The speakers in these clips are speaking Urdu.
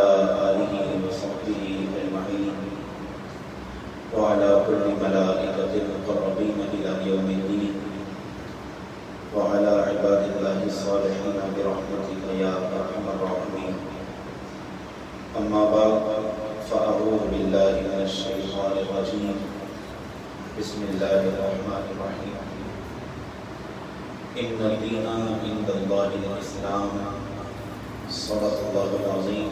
وعلى آله وصحبه أجمعين وعلى كل ملائكة المقربين إلى يوم الدين وعلى عباد الله الصالحين برحمتك يا أرحم الراحمين. أما بعد فأعوذ بالله من الشيطان الرجيم. بسم الله الرحمن الرحيم. إن الدين عند الله الإسلام. صدق الله العظيم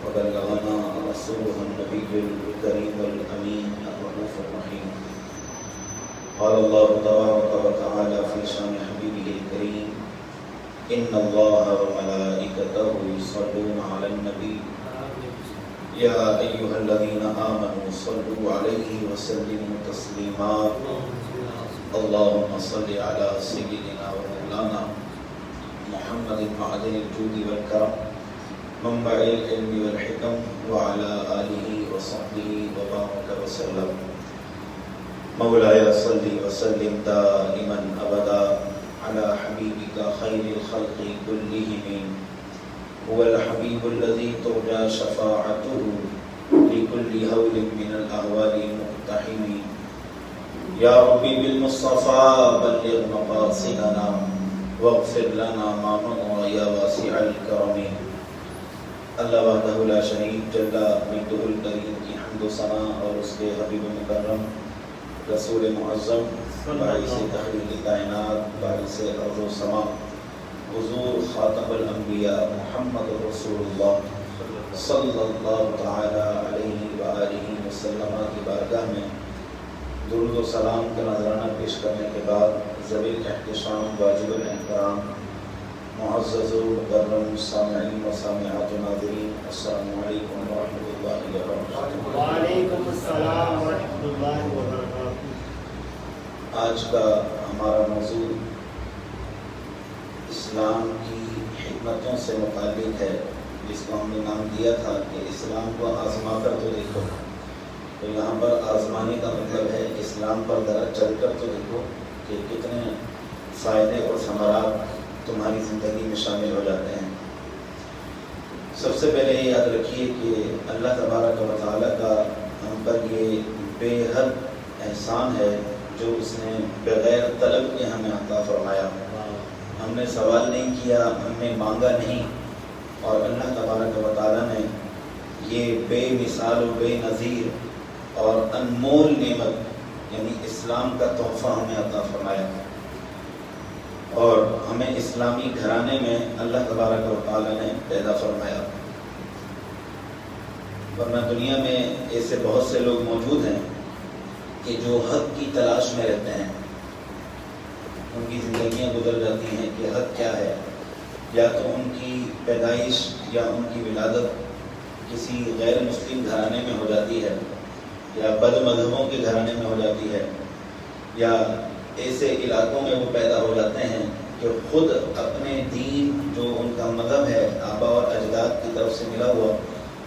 وبلغنا رسوله النبي الكريم الأمين الرؤوف الرحيم. قال الله تبارك وتعالى في شأن حبيبه الكريم: إن الله وملائكته يصلون على النبي يا أيها الذين آمنوا صلوا عليه وسلموا تسليما. اللهم صل على سيدنا ومولانا محمد معدن الجود والكرم منبع العلم والحكم وعلى آله وصحبه وبارك وسلم. مولاي صل وسلم دائما أبدا على حبيبك خير الخلق كلهم. هو الحبيب الذي ترجى شفاعته لكل هول من الأهوال مقتحم. يا ربي بالمصطفى بلغ مقاصدنا واغفر لنا ما مضى يا واسع الكرم. اللہ وحدہ لا شریک جل مجدہ الکریم کی حمد و ثنا اور اس کے حبیب مکرم رسول معظم باعث تخلیق کائنات باعث ارض و سما حضور خاتم الانبیاء محمد رسول اللہ صلی اللہ تعالی علیہ وآلہ وسلم کی بارگاہ میں درود و سلام کا نذرانہ پیش کرنے کے بعد ذوی الاحتشام واجب الاحترام معزز و مکرم سامعین و سامعات و ناظرین، السلام علیکم ورحمۃ اللہ وبرکاتہ۔ وعلیکم السلام ورحمۃ اللہ وبرکاتہ۔ آج کا ہمارا موضوع اسلام کی حکمتوں سے متعلق ہے، جس کو ہم نے نام دیا تھا کہ اسلام کو آزما کر تو دیکھو۔ تو یہاں پر آزمانے کا مطلب ہے اسلام پر ذرا چل کر تو دیکھو کہ کتنے فائدے اور ثمرات تمہاری زندگی میں شامل ہو جاتے ہیں۔ سب سے پہلے یہ یاد رکھیے کہ اللہ تبارک و تعالیٰ کا ہم پر یہ بے حد احسان ہے جو اس نے بغیر طلب کے ہمیں عطا فرمایا۔ ہم نے سوال نہیں کیا، ہم نے مانگا نہیں، اور اللہ تبارک و تعالیٰ نے یہ بے مثال و بے نظیر اور انمول نعمت یعنی اسلام کا تحفہ ہمیں عطا فرمایا، اور ہمیں اسلامی گھرانے میں اللہ تبارک و تعالیٰ نے پیدا فرمایا۔ ورنہ دنیا میں ایسے بہت سے لوگ موجود ہیں کہ جو حق کی تلاش میں رہتے ہیں، ان کی زندگیاں گزر جاتی ہیں کہ حق کیا ہے، یا تو ان کی پیدائش یا ان کی ولادت کسی غیر مسلم گھرانے میں ہو جاتی ہے، یا بد مذہبوں کے گھرانے میں ہو جاتی ہے، یا ایسے علاقوں میں وہ پیدا ہو جاتے ہیں کہ خود اپنے دین جو ان کا مذہب ہے آبا اور اجداد کی طرف سے ملا ہوا،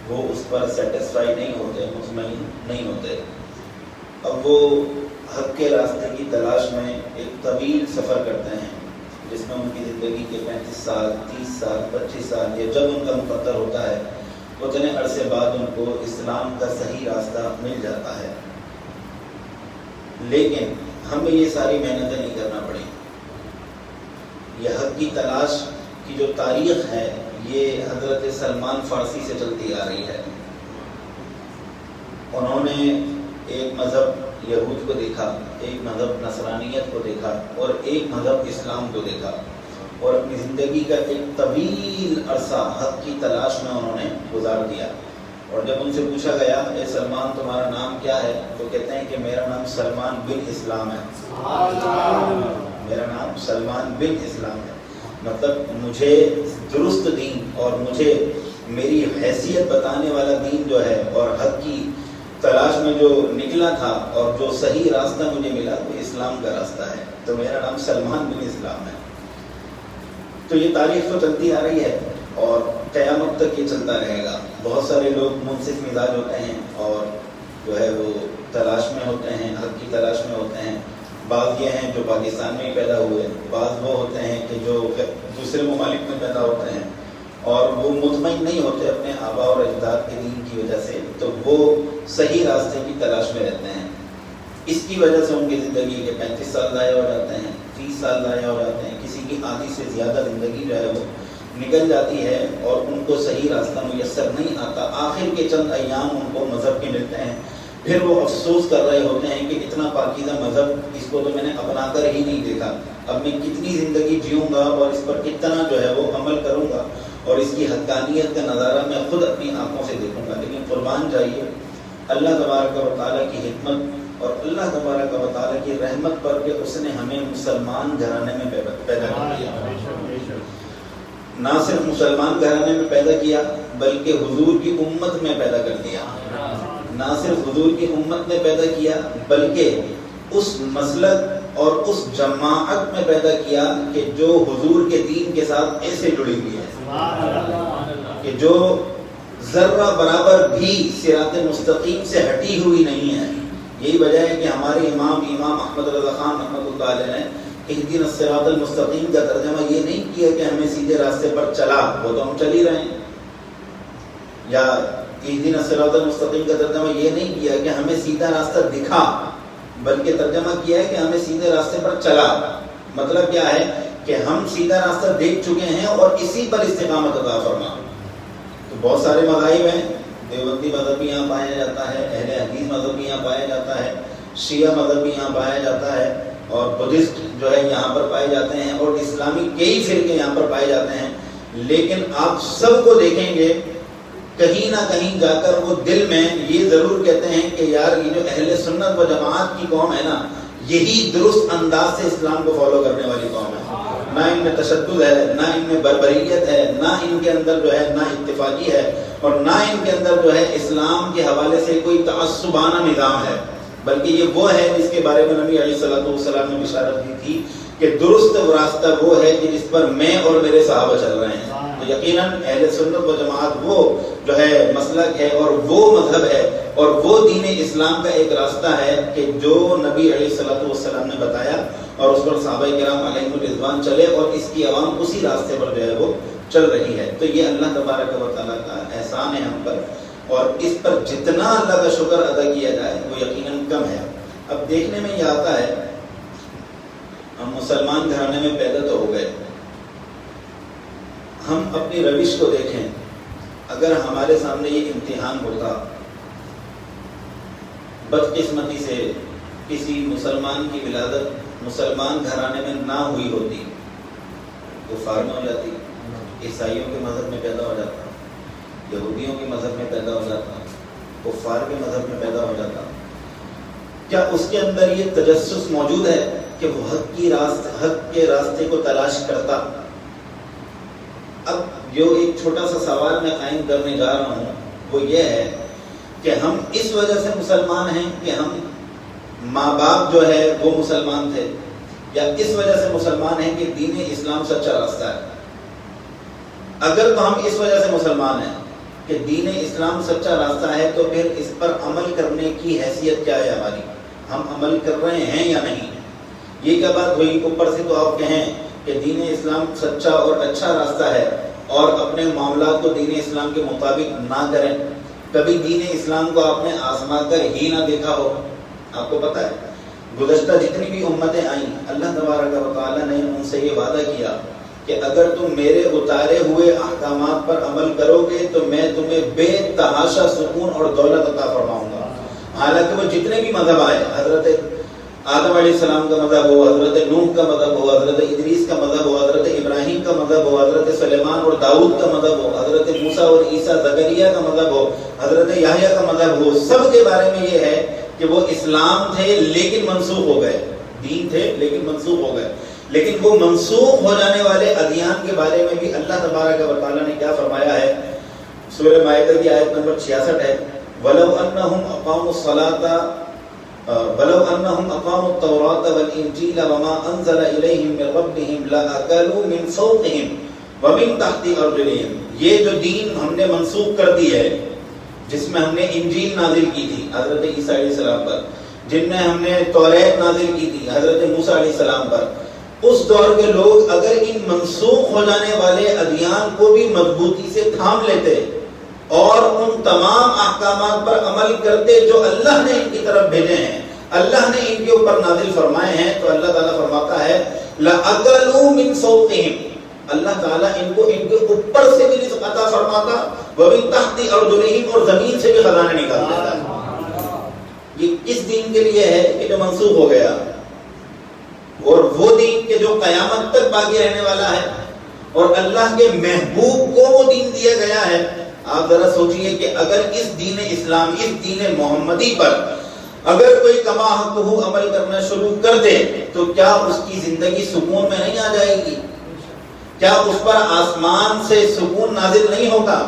وہ اس پر سیٹسفائی نہیں ہوتے، مطمئن نہیں ہوتے۔ اب وہ حق کے راستے کی تلاش میں ایک طویل سفر کرتے ہیں، جس میں ان کی زندگی کے 35 سال 30 سال 25 سال یا جب ان کا مقرر ہوتا ہے اتنے عرصے بعد ان کو اسلام کا صحیح راستہ مل جاتا ہے۔ لیکن ہمیں یہ ساری محنتیں نہیں کرنا پڑی۔ یہ حق کی تلاش کی جو تاریخ ہے یہ حضرت سلمان فارسی سے چلتی آ رہی ہے۔ انہوں نے ایک مذہب یہود کو دیکھا، ایک مذہب نصرانیت کو دیکھا، اور ایک مذہب اسلام کو دیکھا، اور اپنی زندگی کا ایک طویل عرصہ حق کی تلاش میں انہوں نے گزار دیا۔ اور جب ان سے پوچھا گیا اے سلمان تمہارا نام کیا ہے، تو کہتے ہیں کہ میرا نام سلمان بن اسلام ہے۔ میرا نام سلمان بن اسلام ہے، مطلب مجھے درست دین اور مجھے میری حیثیت بتانے والا دین جو ہے اور حق کی تلاش میں جو نکلا تھا اور جو صحیح راستہ مجھے ملا وہ اسلام کا راستہ ہے، تو میرا نام سلمان بن اسلام ہے۔ تو یہ تاریخ تو چلتی آ رہی ہے اور قیامت تک یہ چلتا رہے گا۔ بہت سارے لوگ منصف مزاج ہوتے ہیں اور جو ہے وہ تلاش میں ہوتے ہیں، حق کی تلاش میں ہوتے ہیں۔ بعض یہ ہیں جو پاکستان میں ہی پیدا ہوئے، بعض وہ ہوتے ہیں کہ جو دوسرے ممالک میں پیدا ہوتے ہیں، اور وہ مطمئن نہیں ہوتے اپنے آبا اور اجداد کے دین کی وجہ سے، تو وہ صحیح راستے کی تلاش میں رہتے ہیں۔ اس کی وجہ سے ان کی زندگی کے 35 سال ضائع ہو جاتے ہیں، 30 سال ضائع ہو جاتے ہیں، کسی کی آدھی سے زیادہ زندگی جو ہے وہ نکل جاتی ہے اور ان کو صحیح راستہ میسر نہیں آتا۔ آخر کے چند ایام ان کو مذہب کے ملتے ہیں، پھر وہ افسوس کر رہے ہوتے ہیں کہ اتنا پاکیزہ مذہب، اس کو تو میں نے اپنا کر ہی نہیں دیکھا، اب میں کتنی زندگی جیوں گا اور اس پر کتنا جو ہے وہ عمل کروں گا اور اس کی حقانیت کا نظارہ میں خود اپنی آنکھوں سے دیکھوں گا۔ لیکن قربان جائیے اللہ تبارک و تعالیٰ کی حکمت اور اللہ تبارک و تعالیٰ کی رحمت پر کہ اس نے ہمیں مسلمان گھرانے میں پیدا کر دیا۔ نہ صرف مسلمان گھرانے میں پیدا کیا بلکہ حضور کی امت میں پیدا کر دیا۔ نہ صرف حضور کی امت میں پیدا کیا بلکہ اس مسلک اور اس جماعت میں پیدا کیا کہ جو حضور کے دین کے ساتھ ایسے جڑی ہوئی ہے کہ جو ذرہ برابر بھی صراط مستقیم سے ہٹی ہوئی نہیں ہے۔ یہی وجہ ہے کہ ہمارے امام احمد رضا خان رحمۃ اللہ علیہ نے اہدنا الصراط المستقیم کا ترجمہ یہ نہیں کیا کہ ہمیں سیدھے راستے پر چلا، وہ تو ہم چل ہی رہے ہیں، یا اہدنا الصراط المستقیم کا ترجمہ یہ نہیں کیا کہ ہمیں سیدھا راستہ دکھا، بلکہ ترجمہ کیا ہے کہ ہمیں سیدھے راستے پر چلا۔ مطلب کیا ہے کہ ہم سیدھا راستہ دیکھ چکے ہیں اور اسی پر استقامت عطا فرما۔ تو بہت سارے مذاہب ہیں، دیوبندی مذہب بھی یہاں پایا جاتا ہے، اہل حدیث مذہب بھی یہاں پایا جاتا ہے، شیعہ مذہب بھی یہاں پایا جاتا ہے، اور بدھسٹ جو ہے یہاں پر پائے جاتے ہیں، اور اسلامی کئی فرقے یہاں پر پائے جاتے ہیں۔ لیکن آپ سب کو دیکھیں گے کہیں نہ کہیں جا کر وہ دل میں یہ ضرور کہتے ہیں کہ یار یہ جو اہل سنت و جماعت کی قوم ہے نا، یہی درست انداز سے اسلام کو فالو کرنے والی قوم ہے۔ نہ ان میں تشدد ہے، نہ ان میں بربریت ہے، نہ ان کے اندر جو ہے نہ اتفاقی ہے، اور نہ ان کے اندر جو ہے اسلام کے حوالے سے کوئی تعصبانہ نظام ہے، بلکہ یہ وہ ہے جس کے بارے میں نبی علیہ الصلوۃ والسلام نے بشارت دی تھی کہ درست راستہ وہ ہے کہ جس پر میں اور میرے صحابہ چل رہے ہیں۔ تو یقیناً اہل سنت و جماعت وہ جو ہے مسلک ہے اور وہ مذہب ہے اور وہ دین اسلام کا ایک راستہ ہے کہ جو نبی علیہ الصلوۃ والسلام نے بتایا اور اس پر صحابہ کرام علیہم الرضوان چلے، اور اس کی عوام اسی راستے پر جو ہے وہ چل رہی ہے۔ تو یہ اللہ تبارک و تعالیٰ کا احسان ہے ہم پر، اور اس پر جتنا اللہ کا شکر ادا کیا جائے وہ یقیناً کم ہے۔ اب دیکھنے میں یہ آتا ہے ہم مسلمان گھرانے میں پیدا تو ہو گئے، ہم اپنی روش کو دیکھیں، اگر ہمارے سامنے یہ امتحان ہوتا، بدقسمتی سے کسی مسلمان کی ولادت مسلمان گھرانے میں نہ ہوئی ہوتی، کفار میں ہو جاتی، عیسائیوں کے مذہب میں پیدا ہو جاتا، یہودیوں کے مذہب میں پیدا ہو جاتا، کفار کے مذہب میں پیدا ہو جاتا، کیا اس کے اندر یہ تجسس موجود ہے کہ وہ حق کے راستے کو تلاش کرتا؟ اب جو ایک چھوٹا سا سوال میں قائم کرنے جا رہا ہوں وہ یہ ہے کہ ہم اس وجہ سے مسلمان ہیں کہ ہم ماں باپ جو ہے وہ مسلمان تھے، یا اس وجہ سے مسلمان ہیں کہ دین اسلام سچا راستہ ہے؟ اگر تو ہم اس وجہ سے مسلمان ہیں کہ دین اسلام سچا راستہ ہے تو پھر اس پر عمل کرنے کی حیثیت کیا ہے ہماری؟ ہم عمل کر رہے ہیں یا نہیں؟ یہ کیا بات ہوئی اوپر سے تو آپ کہیں کہ دین اسلام سچا اور اچھا راستہ ہے اور اپنے معاملات کو دین اسلام کے مطابق نہ کریں؟ کبھی دین اسلام کو آپ نے آزما کر ہی نہ دیکھا ہو؟ آپ کو پتہ ہے گزشتہ جتنی بھی امتیں آئیں، اللہ تبارک و تعالیٰ نے ان سے یہ وعدہ کیا کہ اگر تم میرے اتارے ہوئے احکامات پر عمل کرو گے تو میں تمہیں بے تحاشا سکون اور دولت عطا فرماؤں گا۔ حالانکہ وہ جتنے بھی مذہب آئے، حضرت آدم علیہ السلام کا مذہب ہو، حضرت نوح کا مذہب ہو، حضرت ادریس کا مذہب ہو، حضرت ابراہیم کا مذہب ہو، حضرت سلیمان اور داؤد کا مذہب ہو، حضرت موسیٰ اور عیسیٰ زکریا کا مذہب ہو، حضرت یحییٰ کا مذہب ہو، سب کے بارے میں یہ ہے کہ وہ اسلام تھے لیکن منسوخ ہو گئے، دین تھے لیکن منسوخ ہو گئے۔ لیکن وہ منسوخ ہو جانے والے ادیان کے بارے میں بھی اللہ تبارک و تعالیٰ نے کیا فرمایا ہے؟ سورہ مائدہ کی آیت نمبر 66 ہے، وَلَوْ أَنَّهُمْ أَقَامُوا الصَّلَاةَ وَلَوْ أَنَّهُمْ أَقَامُوا التَّوْرَاةَ وَالْإِنْجِيلَ وَمَا أَنزَلَ إِلَيْهِمْ مِنْ رَبِّهِمْ لَأَكَلُوا مِنْ فَوْقِهِمْ وَمِنْ تَحْتِ أَرْجُلِهِمْ۔ یہ جو دین ہم نے منسوخ کر دی ہے، جس میں ہم نے انجیل نازل کی تھی حضرت عیسیٰ علیہ السلام پر، جن میں ہم نے توریت نازل کی تھی حضرت موسیٰ علیہ السلام پر، اس دور کے لوگ اگر ان منسوخ ہو جانے والے ادیان کو بھی مضبوطی سے تھام لیتے اور ان تمام احکامات پر عمل کرتے جو اللہ نے ان کی طرف بھیجے ہیں، اللہ نے ان کے اوپر نازل فرمائے ہیں، تو اللہ تعالیٰ فرماتا ہے لَأَكَلُوا مِن فَوْقِهِمْ، اللہ تعالیٰ ان کو ان کے اوپر سے بھی رزق عطا فرماتا، وَمِن تَحْتِ أَرْجُلِهِمْ، اور زمین سے بھی خزانے نکال دیتا۔ یہ کس دین کے لیے ہے کہ جو منسوخ ہو گیا، اور وہ دین کہ جو قیامت تک باقی رہنے والا ہے، اور اللہ کے محبوب کو وہ دین دیا گیا ہے۔ آپ ذرا سوچئے کہ اگر اس دین اسلام، اس دین محمدی پر اگر کوئی کما حقہ عمل کرنا شروع کر دے تو کیا اس کی زندگی سکون میں نہیں آ جائے گی؟ کیا اس پر آسمان سے سکون نازل نہیں ہوگا؟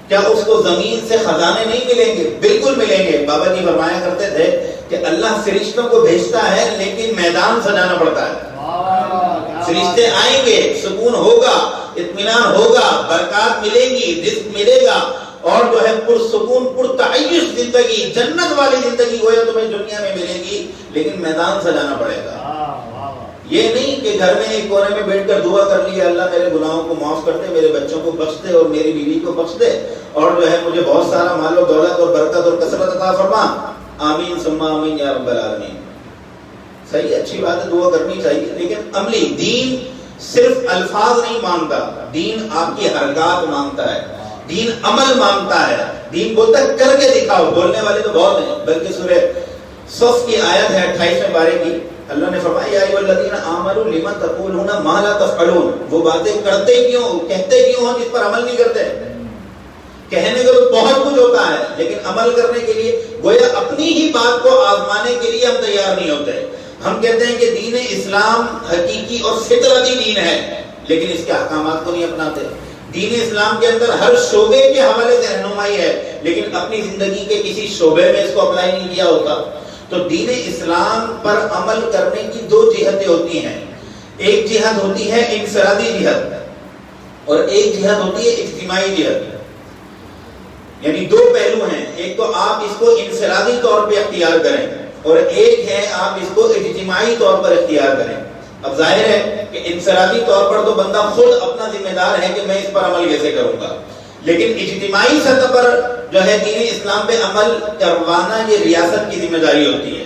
کیا اس کو زمین سے خزانے نہیں ملیں گے؟ بالکل ملیں گے۔ بابا جی فرمایا کرتے تھے کہ اللہ فرشتوں کو بھیجتا ہے لیکن میدان سجانا پڑتا ہے۔ فرشتے آئیں گے، سکون ہوگا، اطمینان ہوگا، برکات ملے گی، رزق ملے گا، اور جو ہے پرسکون پرتعیش زندگی، جنت والی زندگی گویا تمہیں دنیا میں ملے گی، لیکن میدان سجانا پڑے گا۔ یہ نہیں کہ گھر میں ایک کونے میں بیٹھ کر دعا کر لی اللہ میرے گناہوں کو معاف کر دے، میرے بچوں کو بخش دے اور میری بیوی کو بخش دے، اور جو ہے مجھے بہت سارا مال و دولت اور برکت اور کثرت عطا فرما، آمین ثم آمین یا رب العالمین۔ صحیح، اچھی بات ہے، دعا کرنی چاہیے، لیکن عملی دین صرف الفاظ نہیں مانگتا، دین آپ کی حرکات مانگتا ہے، دین عمل مانگتا ہے۔ دین بولتا ہے کر کے دکھاؤ، بولنے والے تو بہت ہیں، بلکہ سورہ صف کی آیت ہے 28ویں پارے کی، اللہ نے فرمایا یا ایھا الذین آمنوا لم تقولون ما لا تفعلون، وہ باتیں کرتے کیوں، کہتے کیوں ہو جس پر عمل نہیں کرتے؟ کہنے کا تو بہت کچھ ہوتا ہے لیکن عمل کرنے کے لیے گویا اپنی ہی بات کو آزمانے کے لیے ہم تیار نہیں ہوتے۔ ہم کہتے ہیں کہ دین اسلام حقیقی اور فطرتی دین ہے، لیکن اس کے احکامات کو نہیں اپناتے۔ دین اسلام کے اندر ہر شعبے کے حوالے سے رہنمائی ہے، لیکن اپنی زندگی کے کسی شعبے میں اس کو اپلائی نہیں کیا ہوتا۔ تو دین اسلام پر عمل کرنے کی دو جہتیں ہوتی ہیں، ایک جہت ہوتی ہے انفرادی جہت اور ایک جہت ہوتی ہے اجتماعی جہت، یعنی دو پہلو ہیں، ایک تو آپ اس کو انفرادی طور پہ اختیار کریں اور ایک ہے آپ اس کو اجتماعی طور پر اختیار کریں۔ اب ظاہر ہے کہ انفرادی طور پر تو بندہ خود اپنا ذمہ دار ہے کہ میں اس پر عمل کیسے کروں گا، لیکن اجتماعی سطح پر جو ہے دین اسلام پہ عمل کروانا یہ ریاست کی ذمہ داری ہوتی ہے۔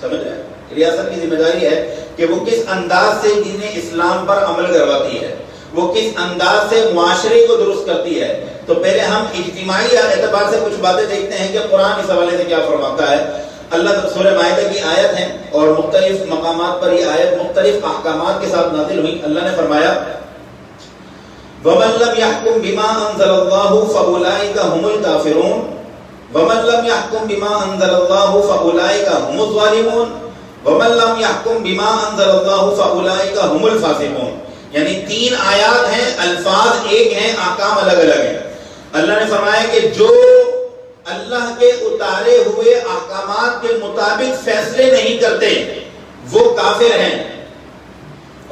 سمجھ رہے ہیں؟ ریاست کی ذمہ داری ہے کہ وہ کس انداز سے دین اسلام پر عمل کرواتی ہے، وہ کس انداز سے معاشرے کو درست کرتی ہے۔ تو پہلے ہم اجتماعی اعتبار سے کچھ باتیں دیکھتے ہیں کہ قرآن اس حوالے سے کیا فرماتا ہے۔ اللہ سورہ مائدہ کی آیت ہے اور مختلف مقامات پر یہ آیت مختلف احکامات کے ساتھ نازل ہوئی۔ اللہ نے فرمایا وَمَن لَّمْ يَحْكُم بِمَا أَنزَلَ اللَّهُ فَأُولَٰئِكَ هُمُ الْكَافِرُونَ وَمَن لَّمْ يَحْكُم بِمَا أَنزَلَ اللَّهُ فَأُولَٰئِكَ هُمُ الظَّالِمُونَ وَمَن لَّمْ يَحْكُم بِمَا أَنزَلَ اللَّهُ فَأُولَٰئِكَ هُمُ الْفَاسِقُونَ، یعنی تین آیات ہیں، الفاظ ایک ہیں، احکام الگ الگ ہیں۔ اللہ نے فرمایا کہ جو اللہ کے اتارے ہوئے احکامات کے مطابق فیصلے نہیں کرتے وہ کافر ہیں،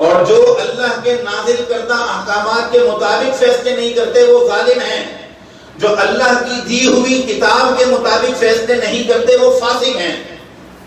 اور جو اللہ کے نازل کردہ احکامات کے مطابق فیصلے نہیں کرتے وہ ظالم ہیں، جو اللہ کی دی ہوئی کتاب کے مطابق فیصلے نہیں کرتے وہ فاسق ہیں۔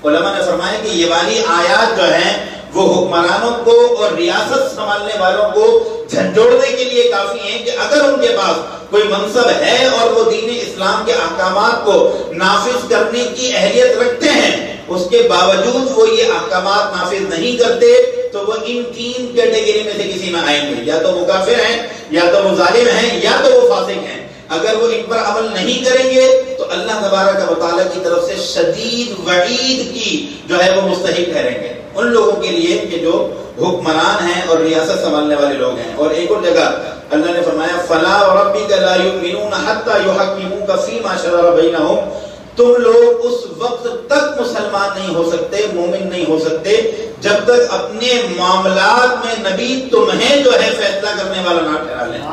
علماء نے فرمایا کہ یہ والی آیات جو ہیں وہ حکمرانوں کو اور ریاست سنبھالنے والوں کو جھنجھوڑنے کے لیے کافی ہیں کہ اگر ان کے پاس کوئی منصب ہے اور وہ دین اسلام کے احکامات کو نافذ کرنے کی اہلیت رکھتے ہیں، اس کے باوجود وہ یہ احکامات نافذ نہیں کرتے، تو وہ ان تین کیٹیگری میں سے کسی میں آئیں گے، یا تو وہ کافر ہیں، یا تو وہ ظالم ہیں، یا تو وہ فاسق ہیں۔ اگر وہ ان پر عمل نہیں کریں گے تو اللہ تبارک و تعالیٰ کی طرف سے شدید وعید کی جو ہے وہ مستحق ٹھہریں گے ان لوگوں کے لیے کہ جو حکمران ہیں اور ریاست سنبھالنے والے لوگ ہیں۔ اور ایک اور جگہ اللہ نے فرمایا فَلَا وَرَبِّكَ لَا يُؤْمِنُونَ حَتَّى يُحَكِّمُوكَ فِي مَا شَجَرَ بَيْنَهُمْ، تم لوگ اس وقت تک مسلمان نہیں ہو سکتے، مومن نہیں ہو سکتے جب تک اپنے معاملات میں نبی تمہیں جو ہے فیصلہ کرنے والا نہ ٹھہرا لیں،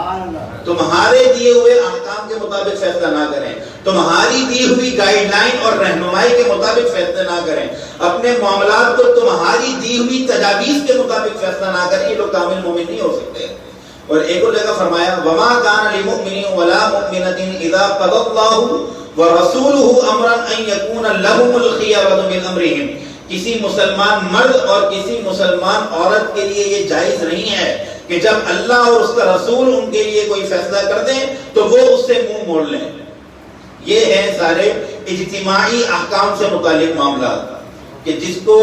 تمہارے دیے ہوئے احکام کے مطابق فیصلہ نہ کریں، تمہاری دی ہوئی گائیڈ لائن اور رہنمائی کے مطابق فیصلہ نہ کریں، اپنے معاملات کو تمہاری دی ہوئی تجاویز کے مطابق فیصلہ نہ کریں، یہ لوگ کامل مومن نہیں ہو سکتے۔ اور ایک اور جگہ فرمایا وَمَا كَانَ لِمُؤْمِنٍ وَلَا مُؤْمِنَةٍ إِذَا قَضَى اللَّهُ وَرَسُولُهُ أَمْرًا أَن يَكُونَ لَهُمُ الْخِيَرَةُ مِنْ أَمْرِهِمْ، کسی مسلمان مرد اور کسی مسلمان عورت کے لیے یہ جائز نہیں ہے کہ جب اللہ اور اس کا رسول ان کے لیے کوئی فیصلہ کر دیں تو وہ اس سے منہ موڑ لیں. یہ ہے سارے اجتماعی احکام سے متعلق معاملات کہ جس کو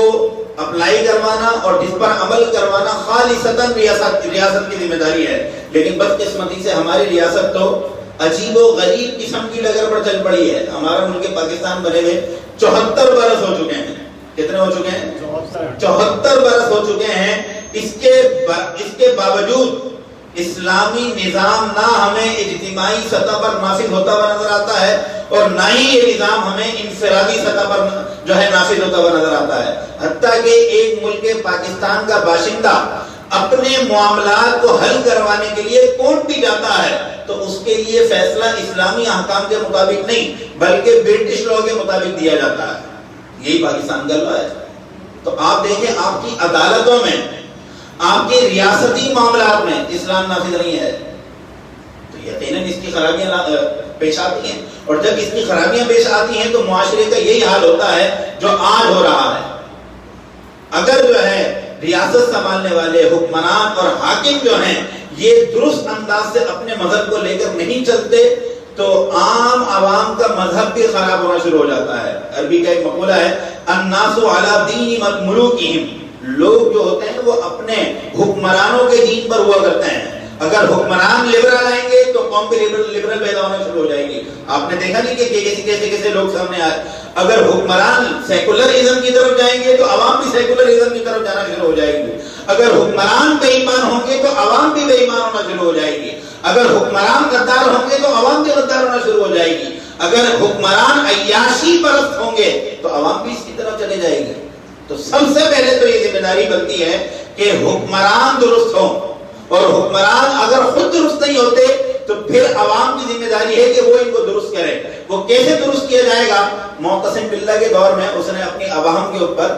اپلائی کروانا اور جس پر عمل کروانا خالصتاً ریاست کی ذمہ داری ہے. لیکن بدقسمتی سے ہماری ریاست تو عجیب و غریب قسم کی ڈگر پر چل پڑی ہے. ہمارا ملک پاکستان بنے ہوئے 74 برس ہو چکے ہیں. کتنے ہو چکے ہیں؟ 74 برس ہو چکے ہیں. اس کے باوجود اسلامی نظام نہ ہمیں اجتماعی سطح پر نافذ ہوتا ہوا نظر آتا ہے اور نہ ہی یہ نظام ہمیں انفرادی سطح پر جو ہے نافذ ہوتا ہوا نظر آتا ہے. حتیٰ کہ ایک ملک پاکستان کا باشندہ اپنے معاملات کو حل کروانے کے لیے کورٹ بھی جاتا ہے تو اس کے لیے فیصلہ اسلامی احکام کے مطابق نہیں بلکہ برٹش لاء کے مطابق دیا جاتا ہے. یہی پاکستان کا لاء ہے. تو آپ دیکھیں آپ کی عدالتوں میں آپ کے ریاستی معاملات میں اسلام نافذ نہیں ہے تو یقیناً اس کی خرابیاں پیش آتی ہیں. اور جب اس کی خرابیاں پیش آتی ہیں تو معاشرے کا یہی حال ہوتا ہے جو آج ہو رہا ہے. اگر جو ہے ریاست سنبھالنے والے حکمران اور حاکم جو ہیں یہ درست انداز سے اپنے مذہب کو لے کر نہیں چلتے تو عام عوام کا مذہب بھی خراب ہونا شروع ہو جاتا ہے. عربی کا ایک مقولہ ہے الناس علی دین ملوکہم. لوگ جو ہوتے ہیں وہ اپنے حکمرانوں کے دین پر ہوا کرتے ہیں. اگر حکمران لبرل آئیں گے تو قوم پہ لبرل پیدا ہونا شروع ہو جائے گی. آپ نے دیکھا نہیں کہ کیسے لوگ سامنے آئے. اگر حکمران سیکولرزم کی طرف جائیں گے تو عوام بھی سیکولرزم کی طرف جانا شروع ہو جائے گی. اگر حکمران بے ایمان ہوں گے تو عوام بھی بے ایمان ہونا شروع ہو جائے گی. اگر حکمران غدار ہوں گے تو عوام بھی غدار ہونا شروع ہو جائے گی. اگر حکمران عیاشی پرست ہوں گے تو عوام بھی اس کی طرف چلے جائے گی. تو سب سے پہلے تو یہ ذمہ داری بنتی ہے کہ حکمران درست ہوں اور حکمران اگر خود درست نہیں ہوتے تو پھر عوام کی ذمہ داری ہے کہ وہ ان کو درست کرے. وہ کیسے درست کیا جائے گا؟ معتصم باللہ کے دور میں اس نے اپنی عوام کے اوپر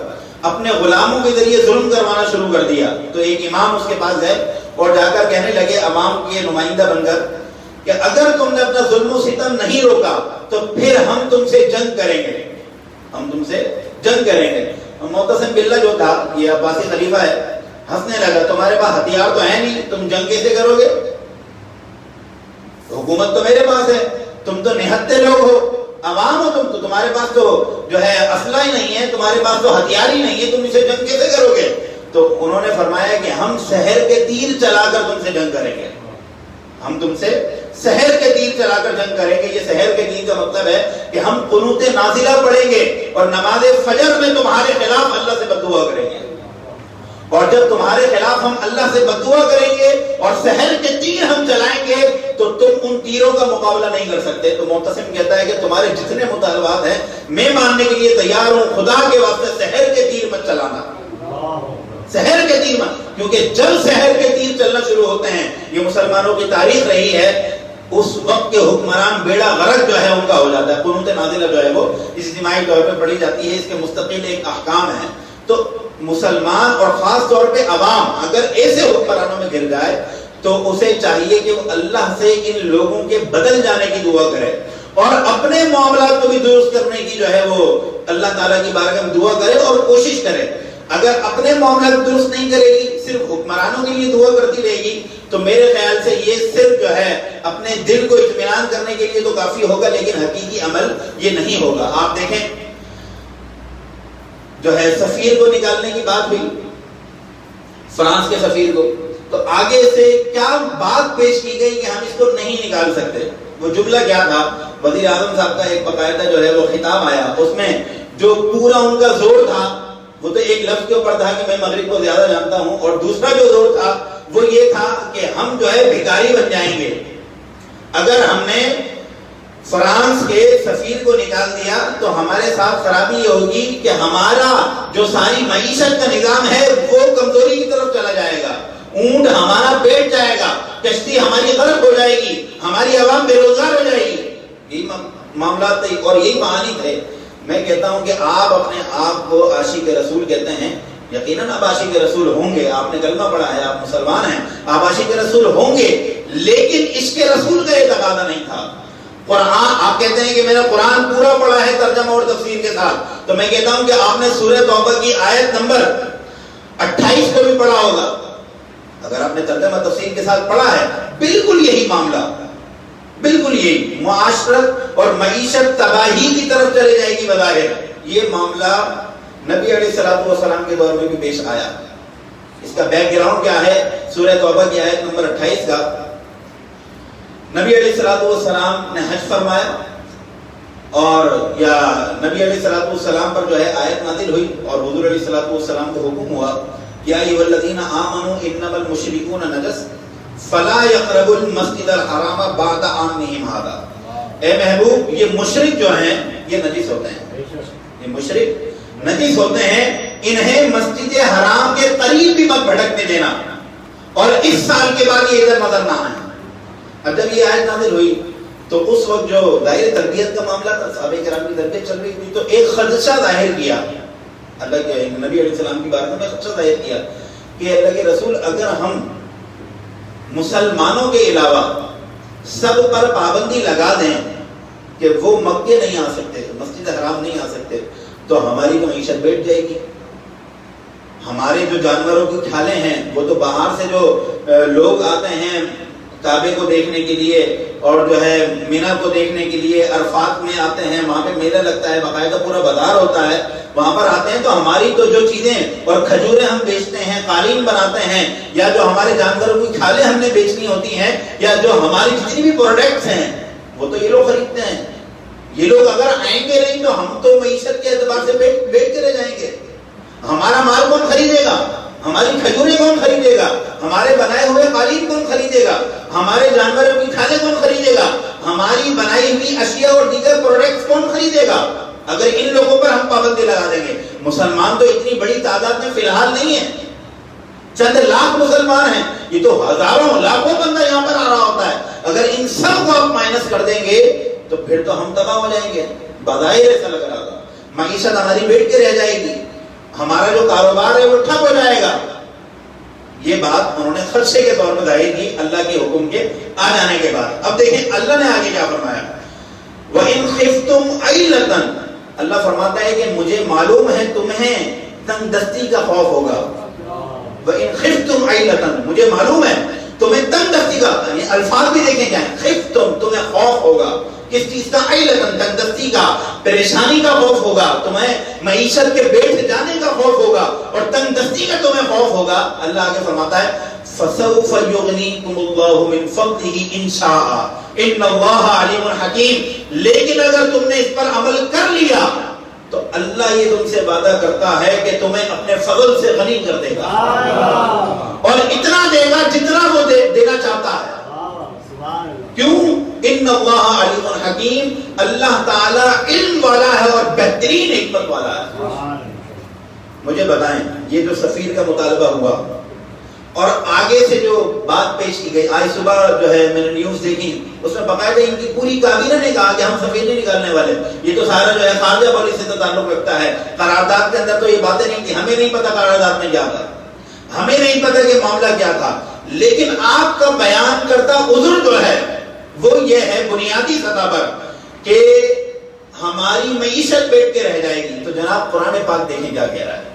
اپنے غلاموں کے ذریعے ظلم کروانا شروع کر دیا. تو ایک امام اس کے پاس گئے اور جا کر کہنے لگے عوام کے نمائندہ بن کر کہ اگر تم نے اپنا ظلم و ستم نہیں روکا تو پھر ہم تم سے جنگ کریں گے. ہم تم سے جنگ کریں گے. معتصم باللہ جو تھا یہ عباسی خلیفہ ہے ہنسنے لگا. تمہارے پاس ہتھیار تو ہے نہیں, تم جنگ کیسے کرو گے؟ حکومت تو میرے پاس ہے, تم تو نہتے لوگ ہو, عوام ہو تم, تو تمہارے پاس تو جو ہے اسلحہ ہی نہیں ہے, تمہارے پاس تو ہتھیار ہی نہیں ہے, تم اسے جنگ کیسے کرو گے؟ تو انہوں نے فرمایا کہ ہم شہر کے تیر چلا کر تم سے جنگ کریں گے. ہم تم سے شہر کے تیر چلا کر جنگ کریں گے. یہ شہر کے تیر کا مطلب ہے کہ ہم قنوت نازلہ پڑھیں گے اور نماز فجر میں تمہارے خلاف اللہ سے بددعا کریں گے. اور جب تمہارے خلاف ہم اللہ سے بددعا کریں گے اور شہر کے تیر ہم چلائیں گے تو تم ان تیروں کا مقابلہ نہیں کر سکتے. تو معتصم کہتا ہے کہ تمہارے جتنے مطالبات ہیں میں ماننے کے لیے تیار ہوں, خدا کے واسطے شہر کے تیر مت چلانا. شہر کے تیر مت, کیونکہ جب شہر کے تیر چلنا شروع ہوتے ہیں, یہ مسلمانوں کی تاریخ رہی ہے, اس وقت کے حکمران بیڑا غرق جو ہے ان کا ہو جاتا ہے. قنوت نازلہ جو ہے وہ اجتماعی طور پہ پڑھی جاتی ہے, اس کے مستقل ایک احکام ہے. تو مسلمان اور خاص طور پہ عوام اگر ایسے حکمرانوں میں گر جائے تو اسے چاہیے کہ وہ اللہ سے ان لوگوں کے بدل جانے کی دعا کرے اور اپنے معاملات کو بھی درست کرنے کی جو ہے وہ اللہ تعالیٰ کی بارگاہ میں دعا کرے اور کوشش کرے. اگر اپنے معاملات درست نہیں کرے گی, صرف حکمرانوں کے لیے دعا کرتی رہے گی, تو میرے خیال سے یہ صرف جو ہے اپنے دل کو اطمینان کرنے کے لیے تو کافی ہوگا, لیکن حقیقی عمل یہ نہیں ہوگا. آپ دیکھیں جو ہے سفیر کو نکالنے کی بات ہوئی, فرانس کے سفیر کو, تو آگے سے کیا بات پیش کی گئی کہ ہم اس کو نہیں نکال سکتے. وہ جملہ کیا تھا؟ وزیر اعظم صاحب کا ایک باقاعدہ جو ہے وہ خطاب آیا, اس میں جو پورا ان کا زور تھا وہ تو ایک لفظ کے اوپر تھا کہ میں مغرب کو زیادہ جانتا ہوں, اور دوسرا جو زور تھا وہ یہ تھا کہ ہم جو ہے بھکاری بن جائیں گے اگر ہم نے فرانس کے سفیر کو نکال دیا. تو ہمارے ساتھ خرابی یہ ہوگی کہ ہمارا جو ساری معیشت کا نظام ہے وہ کمزوری کی طرف چلا جائے گا, اونٹ ہمارا بیٹھ جائے گا, کشتی ہماری غرق ہو جائے گی, ہماری عوام بے روزگار ہو جائے گی. یہی معاملات تھے اور یہی معانی تھے. میں کہتا ہوں کہ آپ اپنے آپ کو عاشق رسول کہتے ہیں, یقیناً آپ عاشق رسول ہوں گے, آپ نے کلمہ پڑھا ہے, آپ مسلمان ہیں, آپ عاشق رسول ہوں گے, لیکن عشق رسول کا یہ تقاضا نہیں تھا. قرآن آپ کہتے ہیں کہ میں نے قرآن پورا پڑھا ہے ترجمہ اور تفسیر کے ساتھ, تو تو میں کہتا ہوں کہ آپ نے سورہ توبہ کی آیت نمبر 28 کو بھی پڑھا ہوگا. اگر آپ نے ترجمہ تفسیر کے ساتھ پڑھا ہے، بالکل یہی معاملہ، بالکل یہی معاشرت اور معیشت تباہی کی طرف چلے جائے گی بظاہر. یہ معاملہ نبی علیہ الصلوۃ والسلام کے دور میں بھی پیش آیا. اس کا بیک گراؤنڈ کیا ہے؟ سورہ توبہ کی آیت نمبر 28 کا. نبی علیہ الصلوۃ والسلام نے حج فرمایا، اور یا نبی علیہ الصلوۃ والسلام پر جو ہے آیت نازل ہوئی، اور حضور علیہ الصلوۃ والسلام کو حکم ہوا یا ایھا الذین آمنوا انما المشرکون نجس فلا يقربوا المسجد الحرام بعد عامهم هذا. اے محبوب، یہ مشرک جو ہیں یہ نجس ہوتے ہیں، یہ مشرک نجس ہوتے ہیں، انہیں مسجد حرام کے قریب بھی مت بھٹکنے دینا، اور اس سال کے بعد یہ ادھر نظر نہ آئیں. اب جب یہ آیت نازل ہوئی تو اس وقت جو ظاہر تربیت کا معاملہ تھا، صحابہ کرام کی تربیت چل رہی تھی، تو ایک خدشہ ظاہر کیا اللہ کے نبی علیہ السلام کی بارگاہ میں، خدشہ ظاہر کیا کہ اللہ کے رسول، اگر ہم مسلمانوں کے علاوہ سب پر پابندی لگا دیں کہ وہ مکے نہیں آ سکتے، مسجد حرام نہیں آ سکتے، تو ہماری تو معیشت بیٹھ جائے گی. ہمارے جو جانوروں کی کھالیں ہیں، وہ تو باہر سے جو لوگ آتے ہیں کعبے کو دیکھنے کے لیے، اور جو ہے مینا کو دیکھنے کے لیے، عرفات میں آتے ہیں، وہاں پہ میلہ لگتا ہے، باقاعدہ پورا بازار ہوتا ہے، وہاں پر آتے ہیں، تو ہماری تو جو چیزیں اور کھجوریں ہم بیچتے ہیں، قالین بناتے ہیں، یا جو ہمارے جانوروں کی کھالیں ہم نے بیچنی ہوتی ہیں، یا جو ہماری جتنی بھی پروڈکٹس ہیں، وہ تو یہ لوگ خریدتے ہیں. یہ لوگ اگر آئیں گے نہیں تو ہم تو معیشت کے اعتبار سے بیٹھ کے رہ جائیں گے. ہمارا مال کون خریدے گا؟ ہماری کھجوریں کون خریدے گا؟ ہمارے بنائے ہوئے قالین کون خریدے گا؟ ہمارے جانوروں کی کھالیں کون خریدے گا؟ ہماری بنائی ہوئی اشیاء اور دیگر پروڈکٹس کون خریدے گا اگر ان لوگوں پر ہم پابندی لگا دیں گے؟ مسلمان تو اتنی بڑی تعداد میں فی الحال نہیں ہے، چند لاکھ مسلمان ہیں، یہ تو ہزاروں لاکھوں بندہ یہاں پر آ رہا ہوتا ہے. اگر ان سب کو آپ مائنس کر دیں گے تو پھر تو ہم تباہ ہو جائیں گے. بظاہر ایسا لگ رہا تھا، معیشت ہماری بیٹھ کے رہ جائے گی، ہمارا جو کاروبار ہے وہ ٹھپ ہو جائے گا. یہ بات انہوں نے خدشے کے طور پر ظاہر کی اللہ کے حکم کے آ جانے کے بعد. اب دیکھیں اللہ نے آگے کیا فرمایا، وَإِنْ خِفْتُمْ عَيْلَةً. اللہ فرماتا ہے کہ مجھے معلوم ہے تمہیں تنگ دستی کا خوف ہوگا. وَإِنْ خِفْتُمْ عَيْلَةً، مجھے معلوم ہے تمہیں تنگ دستی کا، یعنی الفاظ بھی دیکھیں کیا ہے، خفتم تمہیں خوف ہوگا، کس چیز کا؟ عیلتن، تنگ دستی کا، پریشانی کا خوف ہوگا، تمہیں معیشت کے بیٹھ جانے کا خوف ہوگا، اور تنگ دستی کا تمہیں خوف ہوگا. اللہ آگے فرماتا ہے فَسَوْفَ يُغْنِيكُمُ اللَّهُ مِنْ فَضْلِهِ إِنْ شَاءَ إِنَّ اللَّهَ عَلِيمٌ حَكِيمٌ. لیکن اگر تم نے اس پر عمل کر لیا تو اللہ یہ تم سے وعدہ کرتا ہے کہ تمہیں اپنے فضل سے غنی کر دے گا، اور اتنا دے گا جتنا وہ دینا چاہتا ہے. کیوں؟ ان اللہ علیم حکیم، اللہ تعالی علم والا ہے اور بہترین حکمت والا ہے. مجھے بتائیں، یہ جو سفیر کا مطالبہ ہوا اور آگے سے جو بات پیش کی گئی، آج صبح جو ہے میں نے نیوز دیکھی، اس میں باقاعدہ ان کی پوری کابینہ نے کہا کہ ہم سفیر نہیں نکالنے والے. یہ تو سارا جو ہے خارجہ پالیسی سے تعلق رکھتا ہے، قرارداد کے اندر تو یہ باتیں نہیں تھی، ہمیں نہیں پتا قرارداد میں کیا تھا، ہمیں نہیں پتا کہ معاملہ کیا تھا. لیکن آپ کا بیان کرتا عذر جو ہے وہ یہ ہے بنیادی سطح پر کہ ہماری معیشت بیٹھ کے رہ جائے گی. تو جناب قرآن پاک دیکھیں کیا کہہ رہا ہے،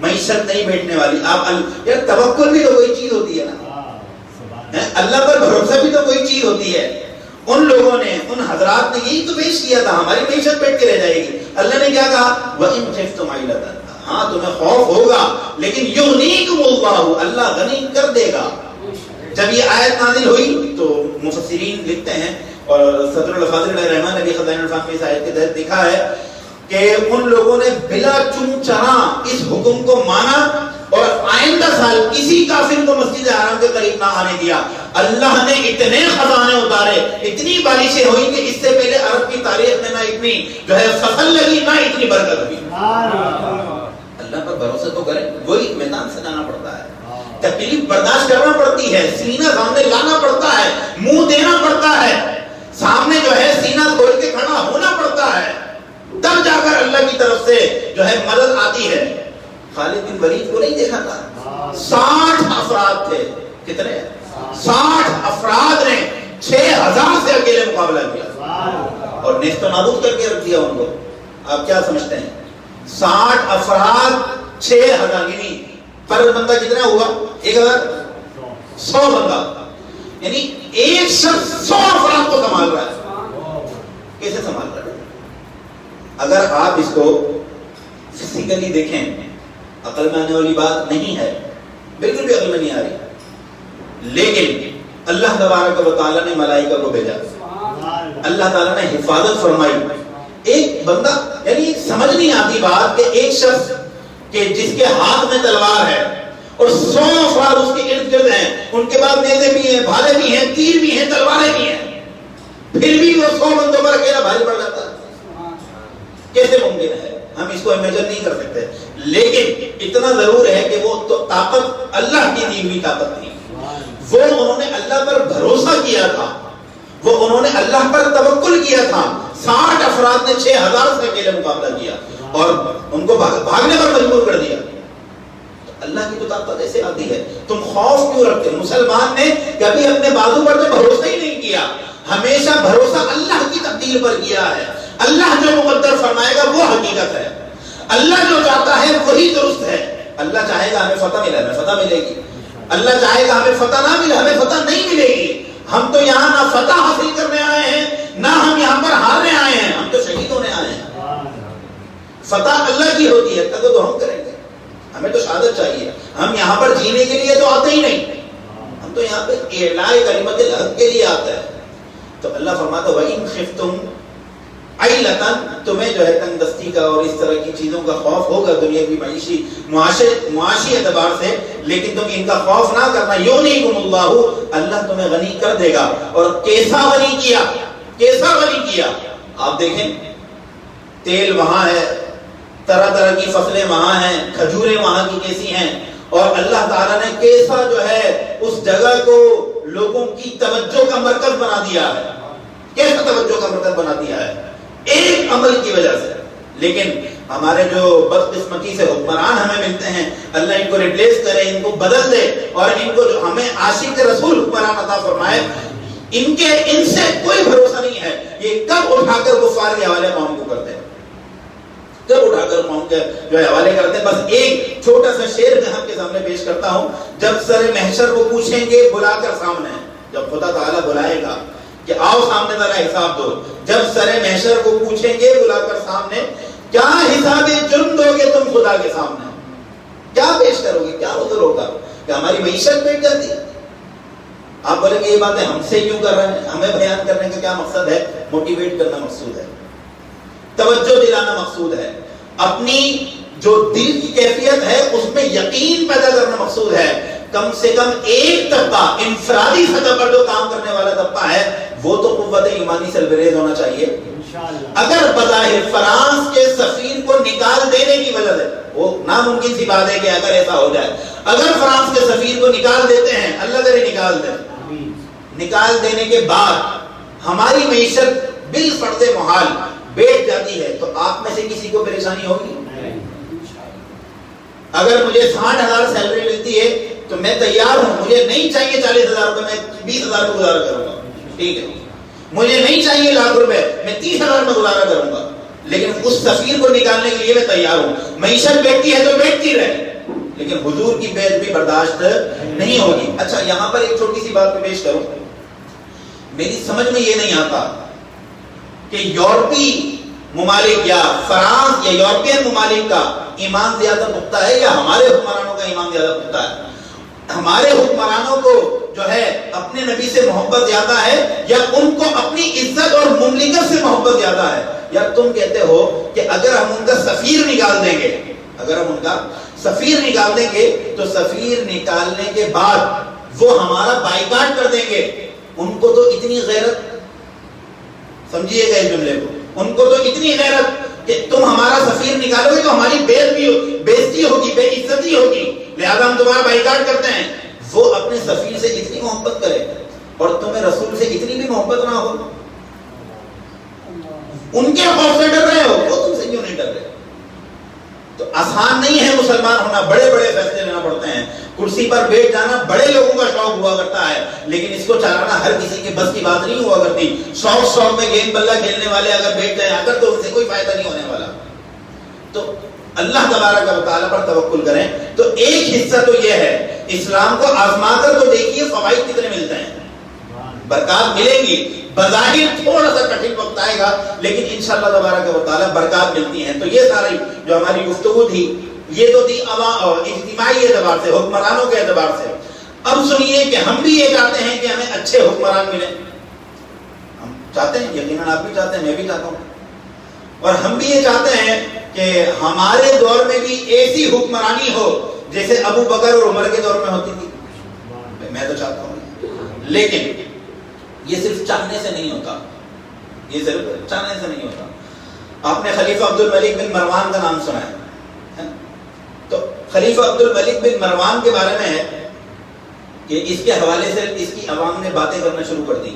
معیشت نہیں بیٹھنے والی. آپ یار توکل بھی تو کوئی چیز ہوتی ہے نا، اللہ پر بھروسہ بھی تو کوئی چیز ہوتی ہے. ان لوگوں نے، ان حضرات نے یہی تو پیش کیا تھا، ہماری معیشت بیٹھ کے رہ جائے گی. اللہ نے کیا کہا، وَإِن خِفْتُمْ عَيْلَةً، ہاں تمہیں خوف ہوگا لیکن یغنیکم اللہ، اللہ غنی کر دے گا. جب یہ آیت نازل ہوئی تو مفسرین لکھتے ہیں، اور صدر الفاضل علیہ رحمٰن نے بھی خزائن الفہم میں اس آیت کے تحت لکھا ہے کہ ان لوگوں نے بلا چون چرا اس حکم کو مانا اور آئندہ سال کسی کافر کو مسجد حرام کے قریب نہ آنے دیا. اللہ نے اتنے خزانے اتارے، اتنی بارشیں ہوئی کہ اس سے پہلے عرب کی تاریخ میں نہ اتنی جو ہے فصل لگی نہ اتنی برکت ہوئی. اللہ پر بھروسہ تو کریں، وہی میدان سے لانا پڑتا ہے، تکلیف برداشت کرنا پڑتی ہے، سینہ سامنے لانا پڑتا ہے، منہ دینا پڑتا ہے، سامنے جو ہے سینہ کھول کے کھڑا ہونا پڑتا ہے، تب جا کر اللہ کی طرف سے جو ہے مدد آتی ہے. خالد بن ولید کو نہیں دیکھا تھا، 60 افراد تھے. کتنے؟ 60 افراد نے 6000 سے اکیلے مقابلہ کیا اور نیست و نابود کر کے رکھ دیا ان کو. آپ کیا سمجھتے ہیں 60 افراد 6000 یعنی پر بندہ کتنا ہوا 1100 بندہ یعنی ایک شخص 100 افراد کو سنبھال رہا ہے. کیسے سنبھال رہا ہے؟ اگر آپ اس کو فزیکلی دیکھیں عقل میں آنے والی بات نہیں ہے, بالکل بھی عقل میں نہیں آ رہی, لیکن اللہ تبارک و تعالیٰ نے ملائکہ کو بھیجا, اللہ تعالیٰ نے حفاظت فرمائی. ایک بندہ یعنی سمجھ نہیں آتی بات کہ ایک شخص کہ جس کے ہاتھ میں تلوار ہے اور 100 افراد اس کے ارد گرد ہیں, ان کے بعد نیزے بھی ہیں, بھالے بھی ہیں, تیر بھی ہیں, تلواریں بھی ہیں, پھر بھی وہ 100 بندوں پر اکیلا بھاری پڑ جاتا ہے. کیسے ممکن ہے؟ ہم اس کو امیجن نہیں کر سکتے, لیکن اتنا ضرور ہے کہ وہ تو طاقت اللہ کی دی ہوئی طاقت تھی. وہ انہوں نے اللہ پر بھروسہ کیا تھا, وہ انہوں نے اللہ پر توکل کیا تھا. 60 افراد نے 6000 سے اکیلے مقابلہ کیا اور ان کو بھاگنے پر مجبور کر دیا. اللہ کی تو طاقت ایسے آتی ہے. تم خوف کیوں رکھتے؟ مسلمان نے کبھی اپنے بازو پر تو بھروسہ ہی نہیں کیا, ہمیشہ بھروسہ اللہ کی تقدیر پر کیا ہے. اللہ جو مقدر فرمائے گا وہ حقیقت ہے, اللہ جو چاہتا ہے وہی درست ہے. اللہ چاہے گا ہمیں فتح ملے, ہمیں فتح ملے گی. اللہ چاہے گا ہمیں فتح نہ ملے, ہمیں فتح نہیں ملے گی. ہم تو یہاں نہ فتح حاصل کرنے آئے ہیں, نہ ہم یہاں پر ہارنے آئے ہیں, ہم تو شہید ہونے آئے ہیں. فتح اللہ کی ہوتی ہے, تب تو ہم کریں گے. ہمیں تو شہادت چاہیے, ہم یہاں پر جینے کے لیے تو آتے ہی نہیں, ہم تو یہاں پہ اعلاء کلمت الحق کے لیے آتا ہے. تو اللہ فرماتا وَإِنْ خِفْتُمْ عَيْلَةً, تمہیں جو ہے تنگ دستی کا اور اس طرح کی چیزوں کا خوف ہوگا دنیا کی معیشی معاشی اعتبار سے, لیکن تم ان کا خوف نہ کرنا. یغنیکم اللہ, اللہ تمہیں غنی کر دے گا. اور کیسا غنی کیا, کیسا غنی کیا؟ آپ دیکھیں تیل وہاں ہے, طرح طرح کی فصلیں وہاں ہیں, کھجوریں وہاں کی کیسی ہیں, اور اللہ تعالیٰ نے کیسا جو ہے اس جگہ کو لوگوں کی توجہ کا مرکز بنا دیا ہے, کیسا توجہ کا مرکز بنا دیا ہے ایک عمل کی وجہ سے. لیکن ہمارے جو بدقسمتی سے حکمران ہمیں ملتے ہیں, اللہ ان کو ریپلیس کرے, ان کو بدل دے, اور ان کو جو ہمیں عاشق رسول حکمران عطا فرمائے. ان سے کوئی بھروسہ نہیں ہے. یہ کب اٹھا کر کفار کے حوالے قوم کو کرتے ہیں, کب اٹھا کر قوم کے جو حوالے کرتے ہیں. بس ایک چھوٹا سا شعر میں آپ کے سامنے پیش کرتا ہوں. جب سر محشر وہ پوچھیں گے بلا کر سامنے, جب خدا تعالیٰ بلائے گا کہ آؤ سامنے ذرا حساب دو, جب سر محشر کو پوچھیں گے بلا کر سامنے, کیا حساب جرم دو گے تم خدا کے سامنے, کیا پیش کرو گے, کیا عذر ہوگا کہ ہماری معیشت بیٹھ جاتی ہے. آپ بولیں گے یہ باتیں ہم سے کیوں کر رہے ہیں, ہمیں بیان کرنے کا کیا مقصد ہے؟ موٹیویٹ کرنا مقصود ہے, توجہ دلانا مقصود ہے, اپنی جو دل کی کیفیت ہے اس میں یقین پیدا کرنا مقصود ہے. کم سے کم ایک طبقہ انفرادی سطح پر جو کام کرنے والا طبقہ ہے وہ تو قوت ایمانی سے البریز ہونا چاہیے. اگر بظاہر فرانس کے سفیر کو نکال دینے کی وجہ سے, وہ ناممکن سی بات ہے کہ اگر ایسا ہو جائے, اگر فرانس کے سفیر کو نکال دیتے ہیں, اللہ کرے نکال دیں, نکال دینے کے بعد ہماری معیشت بالفرض محال بیٹھ جاتی ہے, تو آپ میں سے کسی کو پریشانی ہوگی؟ اگر مجھے 60,000 سیلری ملتی ہے تو میں تیار ہوں, مجھے نہیں چاہیے 40,000 روپے, میں 20,000 میں گزارا کروں گا, ٹھیک ہے. مجھے نہیں چاہیے لاکھ روپے, میں 30,000 میں گزارا کروں گا, لیکن اس سفیر کو نکالنے کے لیے میں تیار ہوں. معیشت بیٹھتی ہے تو بیٹھتی رہے, لیکن حضور کی بے ادبی برداشت نہیں ہوگی. اچھا یہاں پر ایک چھوٹی سی بات میں پیش کروں. میری سمجھ میں یہ نہیں آتا کہ یورپی ممالک یا فرانس یا یورپین ممالک کا ایمان زیادہ پختہ ہے یا ہمارے حکمرانوں کا ایمان زیادہ پختہ ہے. ہمارے حکمرانوں کو جو ہے اپنے نبی سے محبت زیادہ ہے یا ان کو اپنی عزت اور مملکت سے محبت زیادہ ہے؟ یا تم کہتے ہو کہ اگر ہم ان کا سفیر نکال دیں گے, اگر ہم ان کا سفیر نکال دیں گے تو سفیر نکالنے کے بعد وہ ہمارا بائیکاٹ کر دیں گے. ان کو تو اتنی غیرت, سمجھیے گا اس جملے کو, ان کو تو اتنی غیرت کہ تم ہمارا سفیر نکالو گے تو ہماری بےزتی ہوگی, بے عزتی ہوگی, لہذا ہم تمہارا بائیکاٹ کرتے ہیں. وہ اپنے سفیر سے اتنی محبت کرے اور تمہیں رسول سے اتنی بھی محبت نہ ہو, ان کے خوف سے ڈر رہے ہو, وہ تم سے کیوں نہیں ڈر رہے؟ تو آسان نہیں ہے مسلمان ہونا, بڑے بڑے فیصلے لینا پڑتے ہیں. کرسی پر بیٹھ جانا بڑے لوگوں کا شوق ہوا کرتا ہے, لیکن اس کو چلانا ہر کسی کے بس کی بات نہیں ہوا کرتی. شوق میں گیند بلہ کھیلنے والے اگر بیٹھ جائیں اگر تو ان سے کوئی فائدہ نہیں ہونے والا. تو اللہ تبارک و تعالیٰ پر توکل کریں. تو ایک حصہ تو یہ ہے، اسلام کو آزما کر تو دیکھیے فوائد کتنے ملتے ہیں، برکات ملیں گی. بظاہر تھوڑا سا کٹھن وقت آئے گا لیکن انشاءاللہ تبارک و تعالیٰ برکات ملتی ہیں. تو یہ ساری جو ہماری گفتگو تھی یہ تو تھی اجتماعی اعتبار سے، حکمرانوں کے اعتبار سے. اب سنیے کہ ہم بھی یہ چاہتے ہیں کہ ہمیں اچھے حکمران ملیں. ہم چاہتے ہیں، یقیناً آپ بھی چاہتے ہیں، میں بھی چاہتا ہوں. اور ہم بھی یہ چاہتے ہیں کہ ہمارے دور میں بھی ایسی حکمرانی ہو جیسے ابو بکر اور عمر کے دور میں ہوتی تھی. میں تو چاہتا ہوں، لیکن یہ صرف چاہنے سے نہیں ہوتا، یہ صرف چاہنے سے نہیں ہوتا. آپ نے خلیفہ عبد الملک بن مروان کا نام سنا ہے؟ تو خلیفہ عبد الملک بن مروان کے بارے میں ہے کہ اس کے حوالے سے اس کی عوام نے باتیں کرنا شروع کر دی.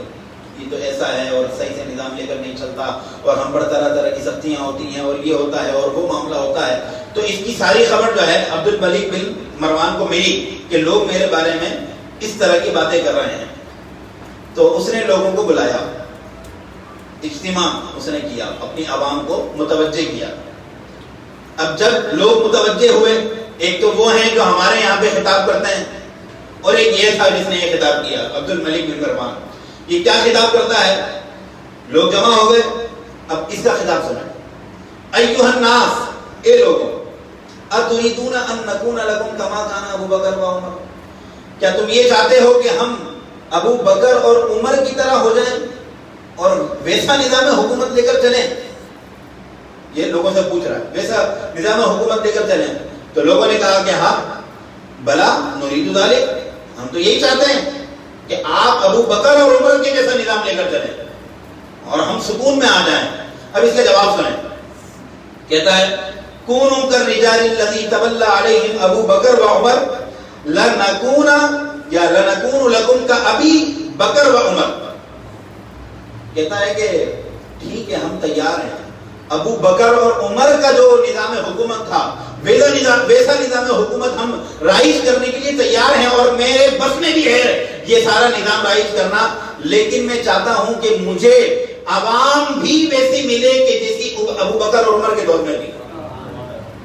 یہ تو ایسا ہے اور صحیح سے نظام لے کر نہیں چلتا اور ہم پر طرح طرح کی سختیاں ہوتی ہیں اور یہ ہوتا ہے اور وہ معاملہ ہوتا ہے. تو اس کی ساری خبر جو ہے عبد الملک بن مروان کو ملی کہ لوگ میرے بارے میں اس طرح کی باتیں کر رہے ہیں. تو اس نے لوگوں کو بلایا، اجتماع اس نے کیا، اپنی عوام کو متوجہ کیا. اب جب لوگ متوجہ ہوئے، ایک تو وہ ہیں جو ہمارے یہاں پہ خطاب کرتے ہیں اور ایک یہ تھا جس نے یہ خطاب کیا، عبد الملک بن مروان. یہ کیا خطاب کرتا ہے؟ لوگ جمع ہو گئے. اب اس کا خطاب سنیں. ایھا الناس، اے لوگوں، اتریدون ان نکون لکم کما کان ابو بکر و عمر، کیا تم یہ چاہتے ہو کہ ہم ابو بکر اور عمر کی طرح ہو جائیں اور ویسا نظام حکومت لے کر چلیں؟ یہ لوگوں سے پوچھ رہا ہے، ویسا نظام حکومت لے کر چلیں. تو لوگوں نے کہا کہ ہاں بلا نرید ذلک، ہم تو یہی چاہتے ہیں کہ آپ ابو بکر اور عمر کے جیسا نظام لے کر چلیں اور ہم سکون میں آ جائیں. اب اس کا جواب سنیں. کہتا ہے کونوا کالرجال الذی تولی علیہم ابو بکر و عمر لنکون یا لنکون لکم کابی بکر و عمر. کہتا ہے کہ ٹھیک ہے ہم تیار ہیں، ابو بکر اور عمر کا جو نظام حکومت تھا ویسا نظام حکومت ہم رائج کرنے کے لیے تیار ہیں اور میرے بس میں بھی ہے یہ سارا نظام رائج کرنا. لیکن میں چاہتا ہوں کہ مجھے عوام بھی ویسی ملے کہ جیسی ابو بکر اور عمر کے دور میں تھی.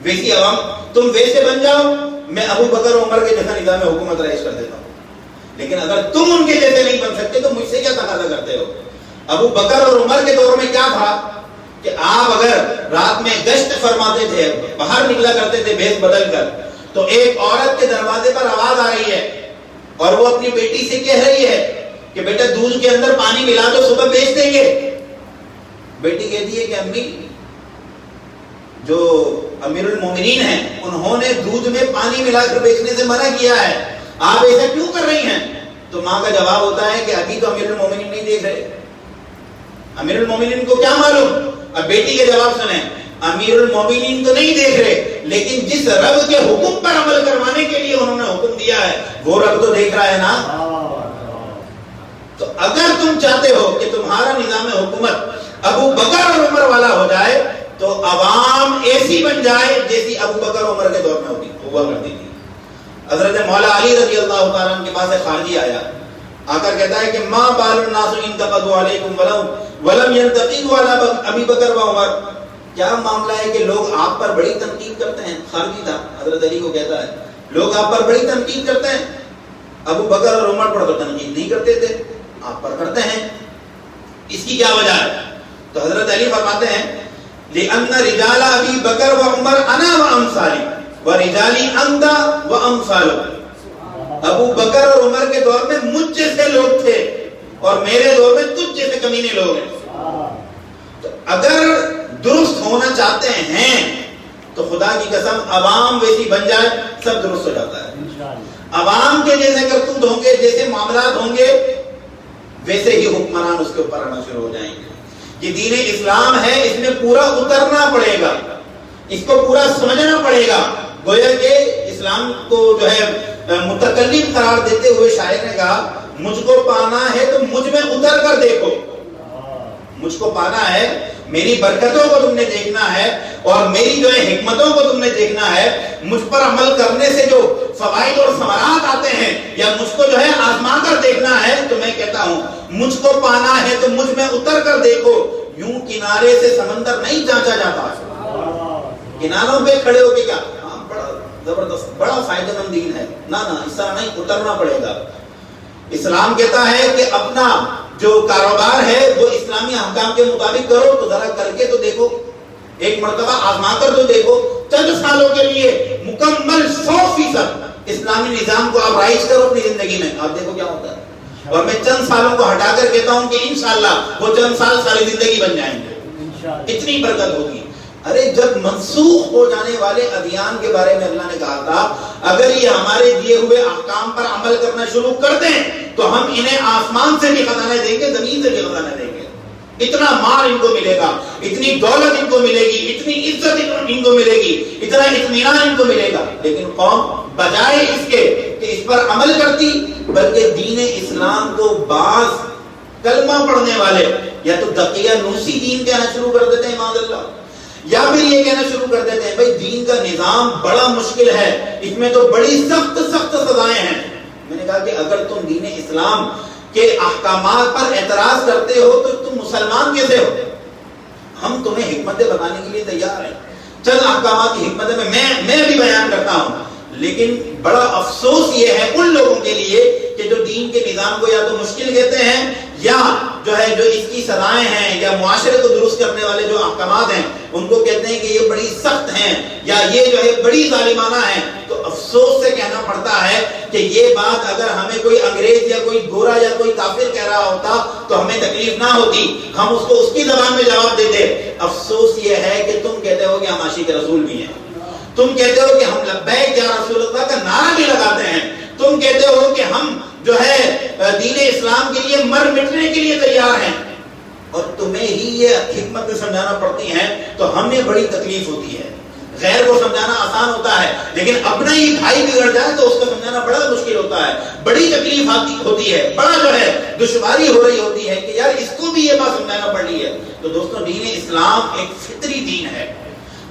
ویسی عوام تم ویسے بن جاؤ، میں ابو بکر اور عمر کے جیسا نظام حکومت رائج کر دیتا ہوں. لیکن اگر تم ان کے جیسے نہیں بن سکتے تو مجھ سے کیا تقاضا کرتے ہو؟ ابو بکر اور عمر کے دور میں کیا تھا کہ آپ اگر رات میں گشت فرماتے تھے، باہر نکلا کرتے تھے بھیس بدل کر، تو ایک عورت کے دروازے پر آواز آ رہی ہے اور وہ اپنی بیٹی سے کہہ رہی ہے کہ بیٹا دودھ کے اندر پانی ملا دو، صبح بیچ دیں گے. بیٹی کہتی ہے کہ امی، جو امیر المومنین ہیں انہوں نے دودھ میں پانی ملا کر بیچنے سے منع کیا ہے، آپ ایسا کیوں کر رہی ہیں؟ تو ماں کا جواب ہوتا ہے کہ ابھی تو امیر المومنین نہیں دیکھ رہے، امیر المومنین کو کیا معلوم. اب بیٹی کے جواب سنیں. امیر المومنین تو نہیں دیکھ رہے لیکن جس رب کے حکم پر عمل کروانے کے لیے انہوں نے حکم دیا ہے وہ رب تو دیکھ رہا ہے نا. تو اگر تم چاہتے ہو کہ تمہارا نظام حکومت ابو بکر اور عمر والا ہو جائے تو عوام ایسی بن جائے جیسی ابو بکر اور عمر کے دور میں ہوا کرتی تھی. حضرت مولا علی رضی اللہ تعالیٰ عنہ کے پاس ایک خارجی آیا، آ کر کہتا ہے کہ ما بال الناس انتقدوا علیکم ولم ينتقدوا علی ابی بکر و عمر. کیا معاملہ ہے کہ لوگ آپ پر بڑی تنقید کرتے ہیں؟ خارجی تھا، حضرت علی کو کہتا ہے لوگ آپ پر بڑی تنقید کرتے ہیں، ابو بکر اور عمر پر تو تنقید نہیں کرتے تھے، آپ پر کرتے ہیں، اس کی کیا وجہ ہے؟ تو حضرت علی فرماتے ہیں لأن رجال ابی بکر و عمر انا و امثالی ورجالی انت و امثالو. ابو بکر اور عمر کے دور میں مجھ جیسے لوگ تھے اور میرے دور میں تجھ جیسے کمینے لوگ ہیں. تو اگر درست ہونا چاہتے ہیں تو خدا کی قسم عوام ویسی بن جائے سب درست ہو جاتا ہے. عوام کے جیسے کرتوت ہوں گے، جیسے معاملات ہوں گے، ویسے ہی حکمران اس کے اوپر آنا شروع ہو جائیں گے. یہ دین اسلام ہے، اس میں پورا اترنا پڑے گا، اس کو پورا سمجھنا پڑے گا. گویا کہ اسلام کو جو ہے متکلم قرار دیتے ہوئے شاعر نے کہا مجھ کو پانا ہے تو مجھ میں اتر کر دیکھو. مجھ کو پانا ہے، میری برکتوں کو تم نے دیکھنا ہے اور میری جو ہے حکمتوں کو تم نے دیکھنا ہے. مجھ پر عمل کرنے سے جو فوائد اور ثمرات آتے ہیں یا مجھ کو جو ہے آزما کر دیکھنا ہے تو میں کہتا ہوں مجھ کو پانا ہے تو مجھ میں اتر کر دیکھو. یوں کنارے سے سمندر نہیں جانچا جاتا. کناروں پہ کھڑے ہو کے کیا بڑا زبردست بڑا فائدہ مند دین ہے، نہ اس طرح نہیں، اترنا پڑے گا۔ اسلام کہتا ہے کہ اپنا جو کاروبار ہے وہ اسلامی احکام کے مطابق کرو، تو ذرا کر کے تو دیکھو، ایک مرتبہ آزما کر تو دیکھو، چند سالوں کے لیے مکمل 100% اسلامی نظام کو آپ رائج کرو اپنی زندگی میں، آپ دیکھو کیا ہوتا ہے۔ اور میں چند سالوں کو ہٹا کر کہتا ہوں کہ انشاءاللہ وہ چند سال ساری زندگی بن جائیں گے، اتنی برکت ہوگی۔ ارے جب منسوخ ہو جانے والے ادیان کے بارے میں اللہ نے کہا تھا اگر یہ ہمارے دیے ہوئے احکام پر عمل کرنا شروع کر دیں تو ہم انہیں آسمان سے بھی خزانے دیں گے، زمین سے بھی خزانے دیں گے، اتنا مال ان کو ملے گا، اتنی دولت ان کو ملے گی، اتنی عزت ان کو ملے گی، اتنا اطمینان ان کو ملے گا۔ لیکن قوم بجائے اس کے کہ اس پر عمل کرتی، بلکہ دین اسلام کو بعض کلمہ پڑھنے والے یا تو تقیہ نوسی دین کہنا شروع کر دیتے ہیں معاذ اللہ، یا پھر یہ کہنا شروع کر دیتے ہیں بھائی دین کا نظام بڑا مشکل ہے، اس میں تو بڑی سخت سخت سزائیں ہیں۔ میں نے کہا کہ اگر تم دین اسلام کے احکامات پر اعتراض کرتے ہو تو تم مسلمان کیسے ہو؟ ہم تمہیں حکمتیں بتانے کے لیے تیار ہیں، چند احکامات کی حکمتیں میں بھی بیان کرتا ہوں، لیکن بڑا افسوس یہ ہے ان لوگوں کے لیے کہ جو دین کے نظام کو یا تو مشکل کہتے ہیں یا جو ہے جو اس کی سزائیں ہیں یا معاشرے کو درست کرنے والے جو احکامات ہیں ان کو کہتے ہیں کہ یہ بڑی سخت ہیں یا یہ جو ہے بڑی ظالمانہ ہیں۔ تو افسوس سے کہنا پڑتا ہے کہ یہ بات اگر ہمیں کوئی انگریز یا کوئی گورا یا کوئی کافر کہہ رہا ہوتا تو ہمیں تکلیف نہ ہوتی، ہم اس کو اس کی زبان میں جواب دیتے۔ افسوس یہ ہے کہ تم کہتے ہو کہ ہم عاشق رسول بھی ہیں، تم کہتے ہو کہ ہم لبیک یا رسول اللہ کا نعرہ بھی لگاتے ہیں، تم کہتے ہو کہ ہم جو ہے دین اسلام کے لیے مر مٹنے کے لیے تیار ہیں، اور تمہیں ہی یہ حکمت سمجھانا پڑتی ہیں تو ہمیں بڑی تکلیف ہوتی ہے۔ غیر کو سمجھانا آسان ہوتا ہے لیکن اپنا ہی بھائی بگڑ جائے تو اس کو سمجھانا بڑا مشکل ہوتا ہے، بڑی تکلیف ہوتی ہے، بڑا جو ہے دشواری ہو رہی ہوتی ہے کہ یار اس کو بھی یہ بات سمجھانا پڑ رہی ہے۔ تو دوستوں دین اسلام ایک فطری دین ہے،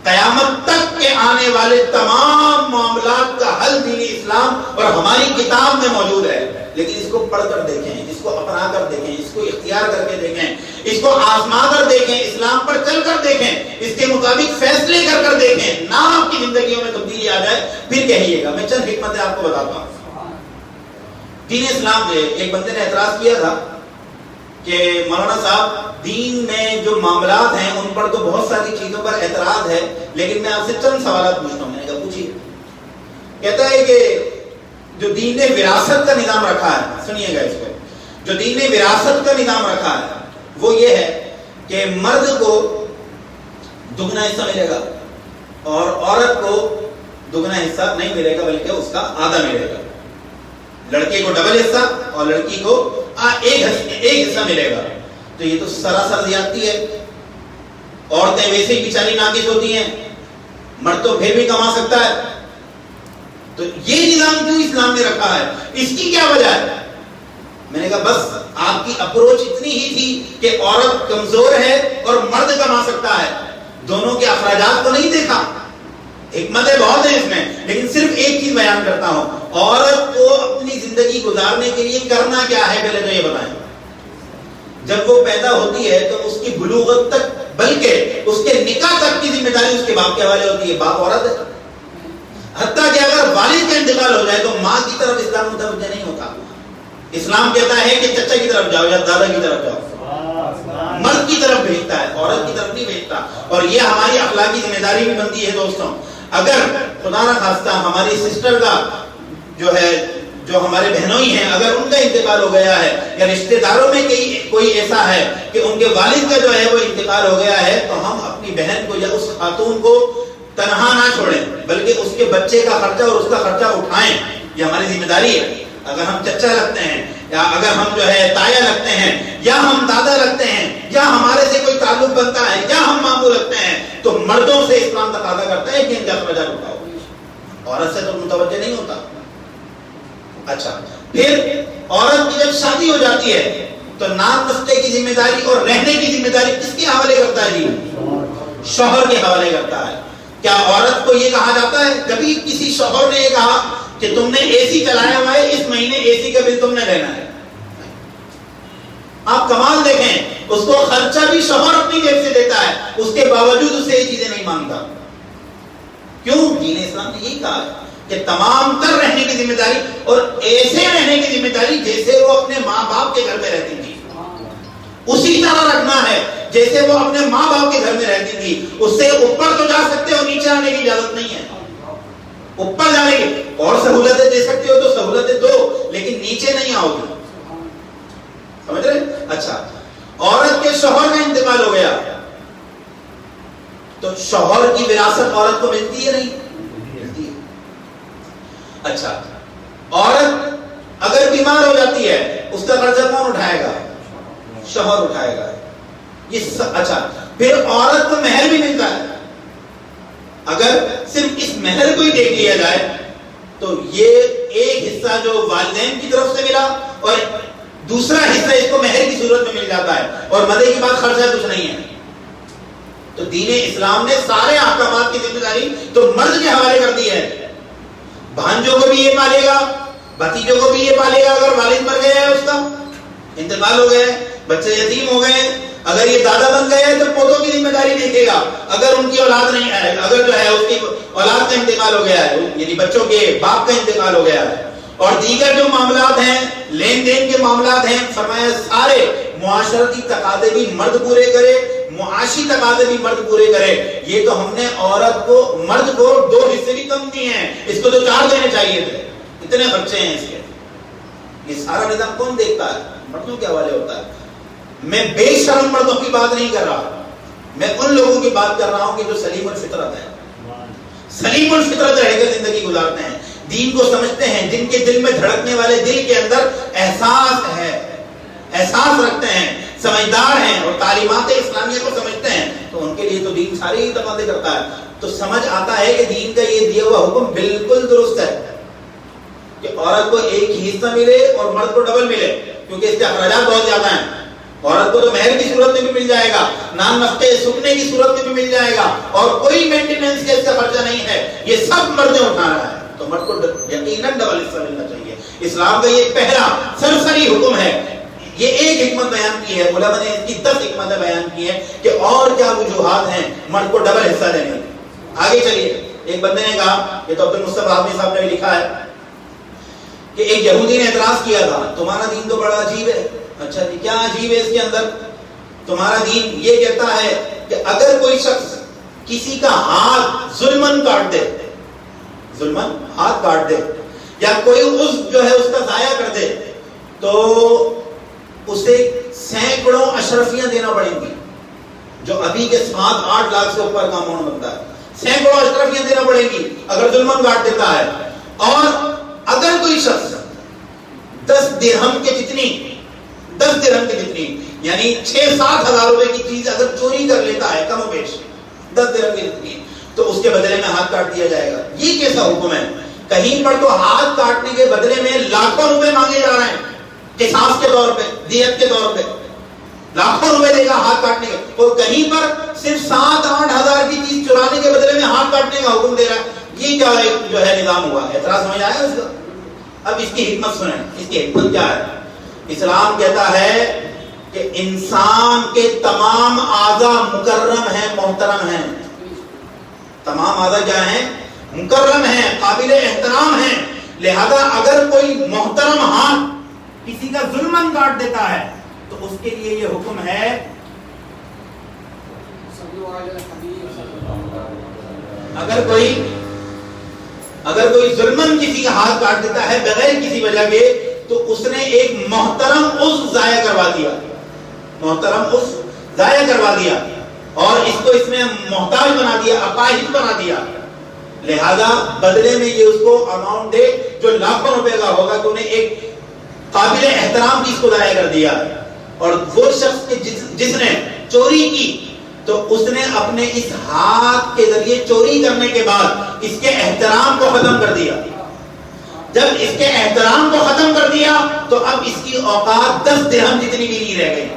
قیامت تک کے آنے والے تمام معاملات کا حل دین اسلام اور ہماری کتاب میں موجود ہے، لیکن اس کو پڑھ کر دیکھیں، اس کو اپنا کر دیکھیں، اس کو اختیار کر کے دیکھیں، اس کو آزما کر دیکھیں، اسلام پر چل کر دیکھیں، اس کے مطابق فیصلے کر کر دیکھیں، نہ آپ کی زندگیوں میں تبدیلی آ جائے پھر کہیے گا۔ میں چند حکمتیں آپ کو بتاتا ہوں۔ دین اسلام میں ایک بندے نے اعتراض کیا تھا کہ مولانا صاحب دین میں جو معاملات ہیں ان پر تو بہت ساری چیزوں پر اعتراض ہے، لیکن میں آپ سے چند سوالات پوچھتا ہوں۔ میں نے کہا پوچھیے۔ کہتا ہے کہ جو دین نے وراثت کا نظام رکھا ہے، سنیے گا اس کو، جو دین نے وراثت کا نظام رکھا ہے وہ یہ ہے کہ مرد کو دگنا حصہ ملے گا اور عورت کو دگنا حصہ نہیں ملے گا بلکہ اس کا آدھا ملے گا، لڑکے کو ڈبل حصہ اور لڑکی کو ایک حصہ ملے گا۔ تو یہ تو سراسر زیادتی ہے، عورتیں ویسے ہی بیچاری ناقص ہوتی ہیں، مرد تو پھر بھی کما سکتا ہے، تو یہ نظام کیوں اسلام نے رکھا ہے، اس کی کیا وجہ ہے؟ میں نے کہا بس آپ کی اپروچ اتنی ہی تھی کہ عورت کمزور ہے اور مرد کما سکتا ہے، دونوں کے اخراجات کو نہیں دیکھا۔ حکمتیں بہت ہیں اس میں، لیکن صرف ایک چیز بیان کرتا ہوں، عورت کو اپنی زندگی گزارنے کے لیے کرنا کیا ہے پہلے تو یہ بتائیں۔ جب وہ پیدا ہوتی ہے تو اس کی بلوغت تک بلکہ اس کے نکاح تک کی ذمہ داری اس کے باپ کے حوالے ہوتی ہے، باپ عورت ہے، حتیٰ کہ اگر والد کا انتقال ہو جائے تو ماں کی طرف اسلام متوجہ نہیں ہوتا۔ اسلام کہتا ہے کہ چچا کی طرف جاؤ یا دادا کی طرف جاؤ، مرد کی طرف بھیجتا ہے، عورت کی طرف نہیں بھیجتا، اور یہ ہماری اخلاقی ذمہ داری بھی بنتی ہے۔ دوستوں اگر خدا نہ خواستہ ہماری سسٹر کا جو ہمارے بہنوئی ہیں اگر ان کا انتقال ہو گیا ہے یا رشتہ داروں میں کوئی ایسا ہے کہ ان کے والد کا جو ہے وہ انتقال ہو گیا ہے، تو ہم اپنی بہن کو یا اس خاتون کو تنہا نہ چھوڑیں بلکہ اس کے بچے کا خرچہ اور اس کا خرچہ اٹھائیں، یہ ہماری ذمہ داری ہے۔ اگر ہم چچا لگتے ہیں یا اگر ہم جو ہے تایا لگتے ہیں یا ہم دادا لگتے ہیں یا ہمارے سے کوئی تعلق بنتا ہے یا ہم ماموں لگتے ہیں تو مردوں سے اسلام تقاضا کرتا ہے کہ ان کا اخراجات اٹھاؤ، عورت سے تو متوجہ نہیں ہوتا۔ اچھا، پھر عورت کی جب شادی ہو جاتی ہے تو نام نسخے کی ذمہ داری اور رہنے کی ذمہ داری کس کے حوالے کرتا ہے؟ جی شوہر کے حوالے کرتا ہے۔ کیا عورت کو یہ کہا جاتا ہے، کبھی کسی شوہر نے یہ کہا کہ تم نے اے سی چلایا ہوا ہے، اس مہینے اے سی کا بل تم نے دینا ہے؟ آپ کمال دیکھیں، اس کو خرچہ بھی شوہر اپنی جیب سے دیتا ہے، اس کے باوجود اسے یہ چیزیں نہیں مانگتا۔ کیوں؟ دین اسلام نے یہی کہا ہے کہ تمام تر رہنے کی ذمہ داری، اور ایسے رہنے کی ذمہ داری جیسے وہ اپنے ماں باپ کے گھر میں رہتی تھی، اسی طرح رکھنا ہے جیسے وہ اپنے ماں باپ کے گھر میں رہتی تھی. اس سے اوپر تو جا سکتے ہو، نیچے آنے کی اجازت نہیں ہے. اوپر جانے کی اور سہولتیں دے سکتے ہو تو سہولتیں دو، لیکن نیچے نہیں آؤ گے. سمجھ رہے؟ اچھا، عورت کے شوہر کا انتقال ہو گیا تو شوہر کی وراثت عورت کو ملتی ہے نہیں؟ ملتی ہے. اچھا، عورت اگر بیمار ہو جاتی ہے اس کا خرچہ کون اٹھائے گا؟ شوہر اٹھائے گا. اچھا، پھر عورت کو مہر بھی ملتا ہے. اگر صرف اس مہر کو ہی دیکھ لیا جائے تو یہ ایک حصہ جو والدین کی طرف سے ملا اور دوسرا حصہ اس کو مہر کی صورت میں مل جاتا ہے، اور مدے کی بات خرچہ کچھ نہیں ہے. تو دین اسلام نے سارے احکامات کی ذمہ داری تو مرد کے حوالے کر دی ہے. بھانجوں کو بھی یہ پالے گا، بھتیجوں کو بھی یہ پالے گا. اگر والد مر گیا ہے، اس کا انتقال ہو گیا ہے، بچے یتیم ہو گئے، اگر یہ دادا بن گئے ہیں تو پوتوں کی ذمہ داری دیکھے گا. اگر ان کی اولاد نہیں ہے، اگر جو ہے اس کی اولاد کا انتقال ہو گیا ہے، یعنی بچوں کے باپ کا انتقال ہو گیا ہے، اور دیگر جو معاملات ہیں، لین دین کے معاملات ہیں، فرمایا سارے معاشرتی تقاضے بھی مرد پورے کرے، معاشی تقاضے بھی مرد پورے کرے. یہ تو ہم نے عورت کو، مرد کو 2 حصے بھی کم دیے ہیں، اس کو تو 4 دینے چاہیے تھے. اتنے بچے ہیں اس کے. یہ سارا نظام کون دیکھتا ہے؟ مردوں کے حوالے ہوتا ہے. میں بے شرم مردوں کی بات نہیں کر رہا، میں ان لوگوں کی بات کر رہا ہوں کہ جو سلیم الفطرت ہیں، سلیم الفطرت رہ کر زندگی گزارتے ہیں، دین کو سمجھتے ہیں، جن کے دل میں دھڑکنے والے دل کے اندر احساس ہے، احساس رکھتے ہیں، سمجھدار ہیں اور تعلیمات اسلامیہ کو سمجھتے ہیں. تو ان کے لیے تو دین سارے ہی تقاضے کرتا ہے. تو سمجھ آتا ہے کہ دین کا یہ دیا ہوا حکم بالکل درست ہے کہ عورت کو ایک ہی حصہ ملے اور مرد کو ڈبل ملے، کیونکہ اس کے اخراجات بہت زیادہ ہیں. عورت کو تو مہر کی صورت میں بھی مل جائے گا، نان نفقے سکنے کی صورت میں بھی مل جائے گا، اور کوئی مینٹیننس کا اس کا خرچہ نہیں ہے. یہ سب مرد اٹھا رہا ہے، تو مرد کو یقیناً ڈبل حصہ ملنا چاہیے. اسلام کا یہ پہلا سرسری حکم ہے. یہ ایک حکمت بیان کی ہے، علماء نے اس کی 10 حکمتیں بیان کی ہیں کہ اور کیا وجوہات ہیں مرد کو ڈبل حصہ دینے. آگے چلیے. ایک بندے نے کہا، یہ تو عبد المصطفیٰ آدمی صاحب نے بھی لکھا ہے کہ ایک یہودی نے اعتراض کیا تھا، تمہارا دین تو بڑا عجیب ہے. اچھا جی، کیا عجیب ہے اس کے اندر؟ تمہارا دین یہ کہتا ہے کہ اگر کوئی شخص کسی کا ہاتھ ظلمن کاٹ دے، ظلمن ہاتھ کاٹ دے، یا کوئی عضو جو ہے اس کا ضائع کر دے، تو اسے سینکڑوں اشرفیاں دینا پڑیں گی، جو ابھی کے 7-8 لاکھ سے اوپر کا اماؤنٹ بنتا ہے. سینکڑوں اشرفیاں دینا پڑیں گی اگر ظلمن کاٹ دیتا ہے. اور اگر کوئی شخص 10 درہم کے جتنی یعنی 6-7 ہزار روپے کی چیز اگر چوری کر لیتا ہے، کم و بیش 10 درہم کی جتنی، تو اس کے بدلے میں ہاتھ کاٹ دیا جائے گا. یہ کیسا حکم ہے؟ کہیں پر تو ہاتھ کاٹنے کے بدلے میں لاکھوں روپے مانگے جا رہے ہیں، قصاص کے طور پہ، دیت کے طور پہ لاکھوں روپے دے گا ہاتھ کاٹنے کے، اور کہیں پر صرف 7-8 ہزار کی چیز چرانے کے بدلے میں ہاتھ کاٹنے کا حکم دے رہا ہے. یہ کیا جو ہے نظام ہوا؟ اعتراض سمجھ آیا اس کا؟ اب اس کی حکمت سنیں. اس کی حکمت کیا ہے؟ اسلام کہتا ہے کہ انسان کے تمام اعضاء مکرم ہیں، محترم ہیں. تمام اعضاء کیا ہیں؟ مکرم ہیں، قابل احترام ہیں. لہذا اگر کوئی محترم ہاتھ کسی کا ظلمن کاٹ دیتا ہے تو اس کے لیے یہ حکم ہے، اگر کوئی ظلمن کسی کا ہاتھ کاٹ دیتا ہے بغیر کسی وجہ کے، تو اس نے ایک محترم عضو ضائع کروا دیا، محترم عضو ضائع کروا دیا، اور اس کو اس نے محتاج بنا دیا، اپاہج بنا دیا. لہذا بدلے میں یہ اس کو اماؤنٹ دے جو لاکھوں روپے کا ہوگا، تو انہیں ایک قابل احترام چیز کو ضائع کر دیا. اور وہ شخص جس نے چوری کی، تو اس نے اپنے اس ہاتھ کے ذریعے چوری کرنے کے بعد اس کے احترام کو ختم کر دیا. جب اس کے احترام کو ختم کر دیا تو اب اس کی اوقات 10 درہم جتنی بھی نہیں رہ گئی.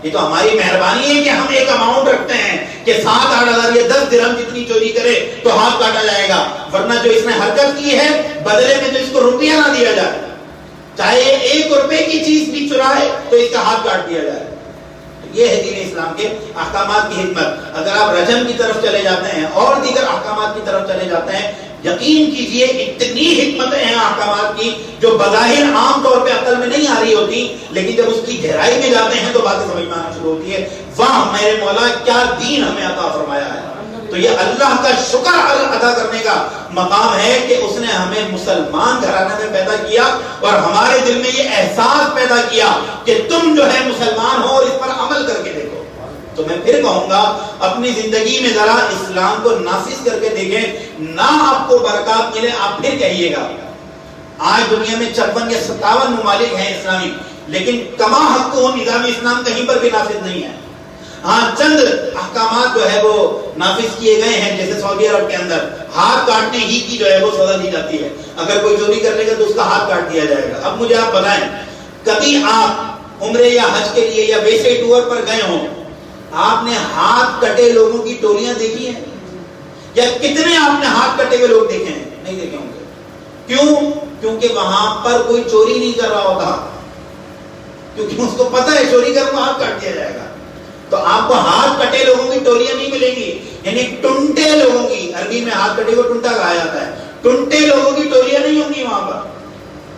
یہ تو ہماری مہربانی ہے کہ ہم ایک اماؤنٹ رکھتے ہیں کہ 7-8 ہزار یا 10 درہم جتنی چوری کرے تو ہاتھ کاٹا جائے گا. ورنہ جو اس نے حرکت کی ہے بدلے میں تو اس کو روپیہ نہ دیا جائے، چاہے 1 روپے کی چیز بھی چرائے تو اس کا ہاتھ کاٹ دیا جائے. یہ ہے دین اسلام کے احکامات کی حکمت. اگر آپ رجم کی طرف چلے جاتے ہیں اور دیگر احکامات کی طرف چلے جاتے ہیں، یقین کیجئے اتنی حکمتیں ہیں احکامات کی جو بظاہر عام طور پہ عقل میں نہیں آ رہی ہوتی، لیکن جب اس کی گہرائی میں جاتے ہیں تو باتیں سمجھ میں آنا شروع ہوتی ہے. واہ میرے مولا کیا دین ہمیں عطا فرمایا ہے. تو یہ اللہ کا شکر ادا کرنے کا مقام ہے کہ اس نے ہمیں مسلمان گھرانے میں پیدا کیا اور ہمارے دل میں یہ احساس پیدا کیا کہ تم جو ہے مسلمان ہو اور اس پر عمل کر کے دیکھو. تو میں پھر کہوں گا اپنی زندگی میں ذرا اسلام کو نافذ کر کے دیکھیں، نہ آپ کو برکات ملے آپ پھر کہیے گا. آج دنیا میں 56 یا 57 ممالک ہیں اسلامی، لیکن کما حق کو نظام اسلام کہیں پر بھی نافذ نہیں ہے. ہاں چند احکامات جو ہے وہ نافذ کیے گئے ہیں، جیسے سعودی عرب کے اندر ہاتھ کاٹنے ہی کی جو ہے وہ سزا دی جاتی ہے. اگر کوئی چوری کر لے گا تو اس کا ہاتھ کاٹ دیا جائے گا. اب مجھے آپ بتائیں، کبھی آپ عمرے یا حج کے لیے یا ویسے ٹور پر گئے ہوں، آپ نے ہاتھ کٹے لوگوں کی ٹولیاں دیکھی ہیں؟ یا کتنے آپ نے ہاتھ کٹے ہوئے لوگ دیکھے ہیں؟ نہیں دیکھے ہوں گے. کیوں؟ کیونکہ وہاں پر کوئی چوری نہیں کر رہا ہوتا، کیونکہ اس کو پتہ ہے چوری کروں ہاتھ کاٹ دیا جائے گا. تو آپ کو ہاتھ کٹے لوگوں کی ٹولیاں نہیں ملیں گی، یعنی ٹنٹے لوگوں کی، عربی میں ہاتھ کٹے کو ٹنٹا کہا جاتا ہے، ٹنٹے لوگوں کی ٹولیاں نہیں ہوں گی وہاں پر.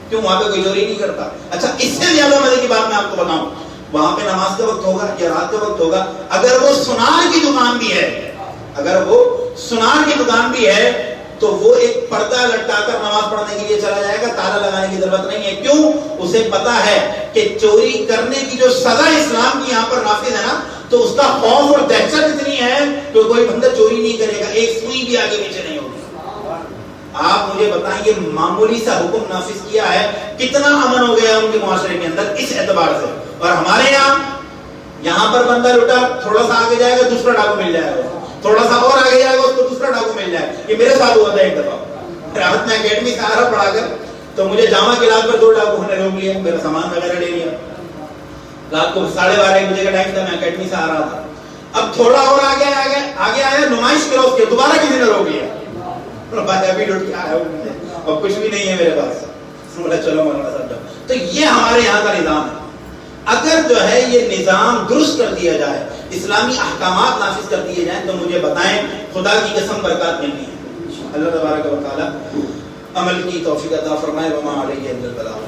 کیوں؟ وہاں پہ کوئی چوری نہیں کرتا. اچھا اس سے زیادہ مزے کی بات میں آپ کو بتاؤں، وہاں پہ نماز کا وقت ہوگا یا رات کا وقت ہوگا، اگر وہ سنار کی دکان بھی ہے، اگر وہ سنار کی دکان بھی ہے تو وہ ایک پردہ لٹکا کر نماز پڑھنے کے لیے چلا جائے گا، تالا لگانے کی ضرورت نہیں ہے. کیوں؟ اسے پتا ہے کہ چوری کرنے کی جو سزا اسلام کی یہاں پر نافذ ہے نا، تو اس کا خوف اور دہشت اتنی ہے کہ کوئی بندہ چوری نہیں کرے گا، ایک سوئی بھی آگے پیچھے نہیں ہوگی. آپ مجھے بتائیں یہ معمولی سا حکم نافذ کیا ہے، کتنا امن ہو گیا ان کے معاشرے کے اندر اس اعتبار سے. اور ہمارے یہاں پر بندہ لٹا، تھوڑا سا آگے جائے گا دوسرا ڈاکو مل جائے گا، تھوڑا سا اور آگے جائے گا اس کو دوسرا ڈاکو مل جائے گا. یہ میرے ساتھ ہوا تھا ایک دفعہ، رات میں اکیڈمی سے آ رہا پڑھا کر، تو مجھے جامع کلاس پر 2 ڈاکو نے روک لیا، میرا سامان وغیرہ لے لیا. رات کو 12:30 بجے کا ٹائم تھا، میں اکیڈمی سے آ رہا تھا. اب تھوڑا اور آگے آیا، نمائش کراس کے دوبارہ کسی نے روک لیا. ابھی لوٹ کے آیا اور کچھ بھی نہیں ہے میرے پاس. بولا چلو مولانا صاحب جاؤ. تو یہ ہمارے یہاں کا نظام ہے. اگر جو ہے یہ نظام درست کر دیا جائے، اسلامی احکامات نافذ کر دیے جائیں، تو مجھے بتائیں خدا کی قسم برکات ملنی ہے. اللہ تبارک و تعالی عمل کی توفیق عطا فرمائے. وما علیہ الا البلاغ.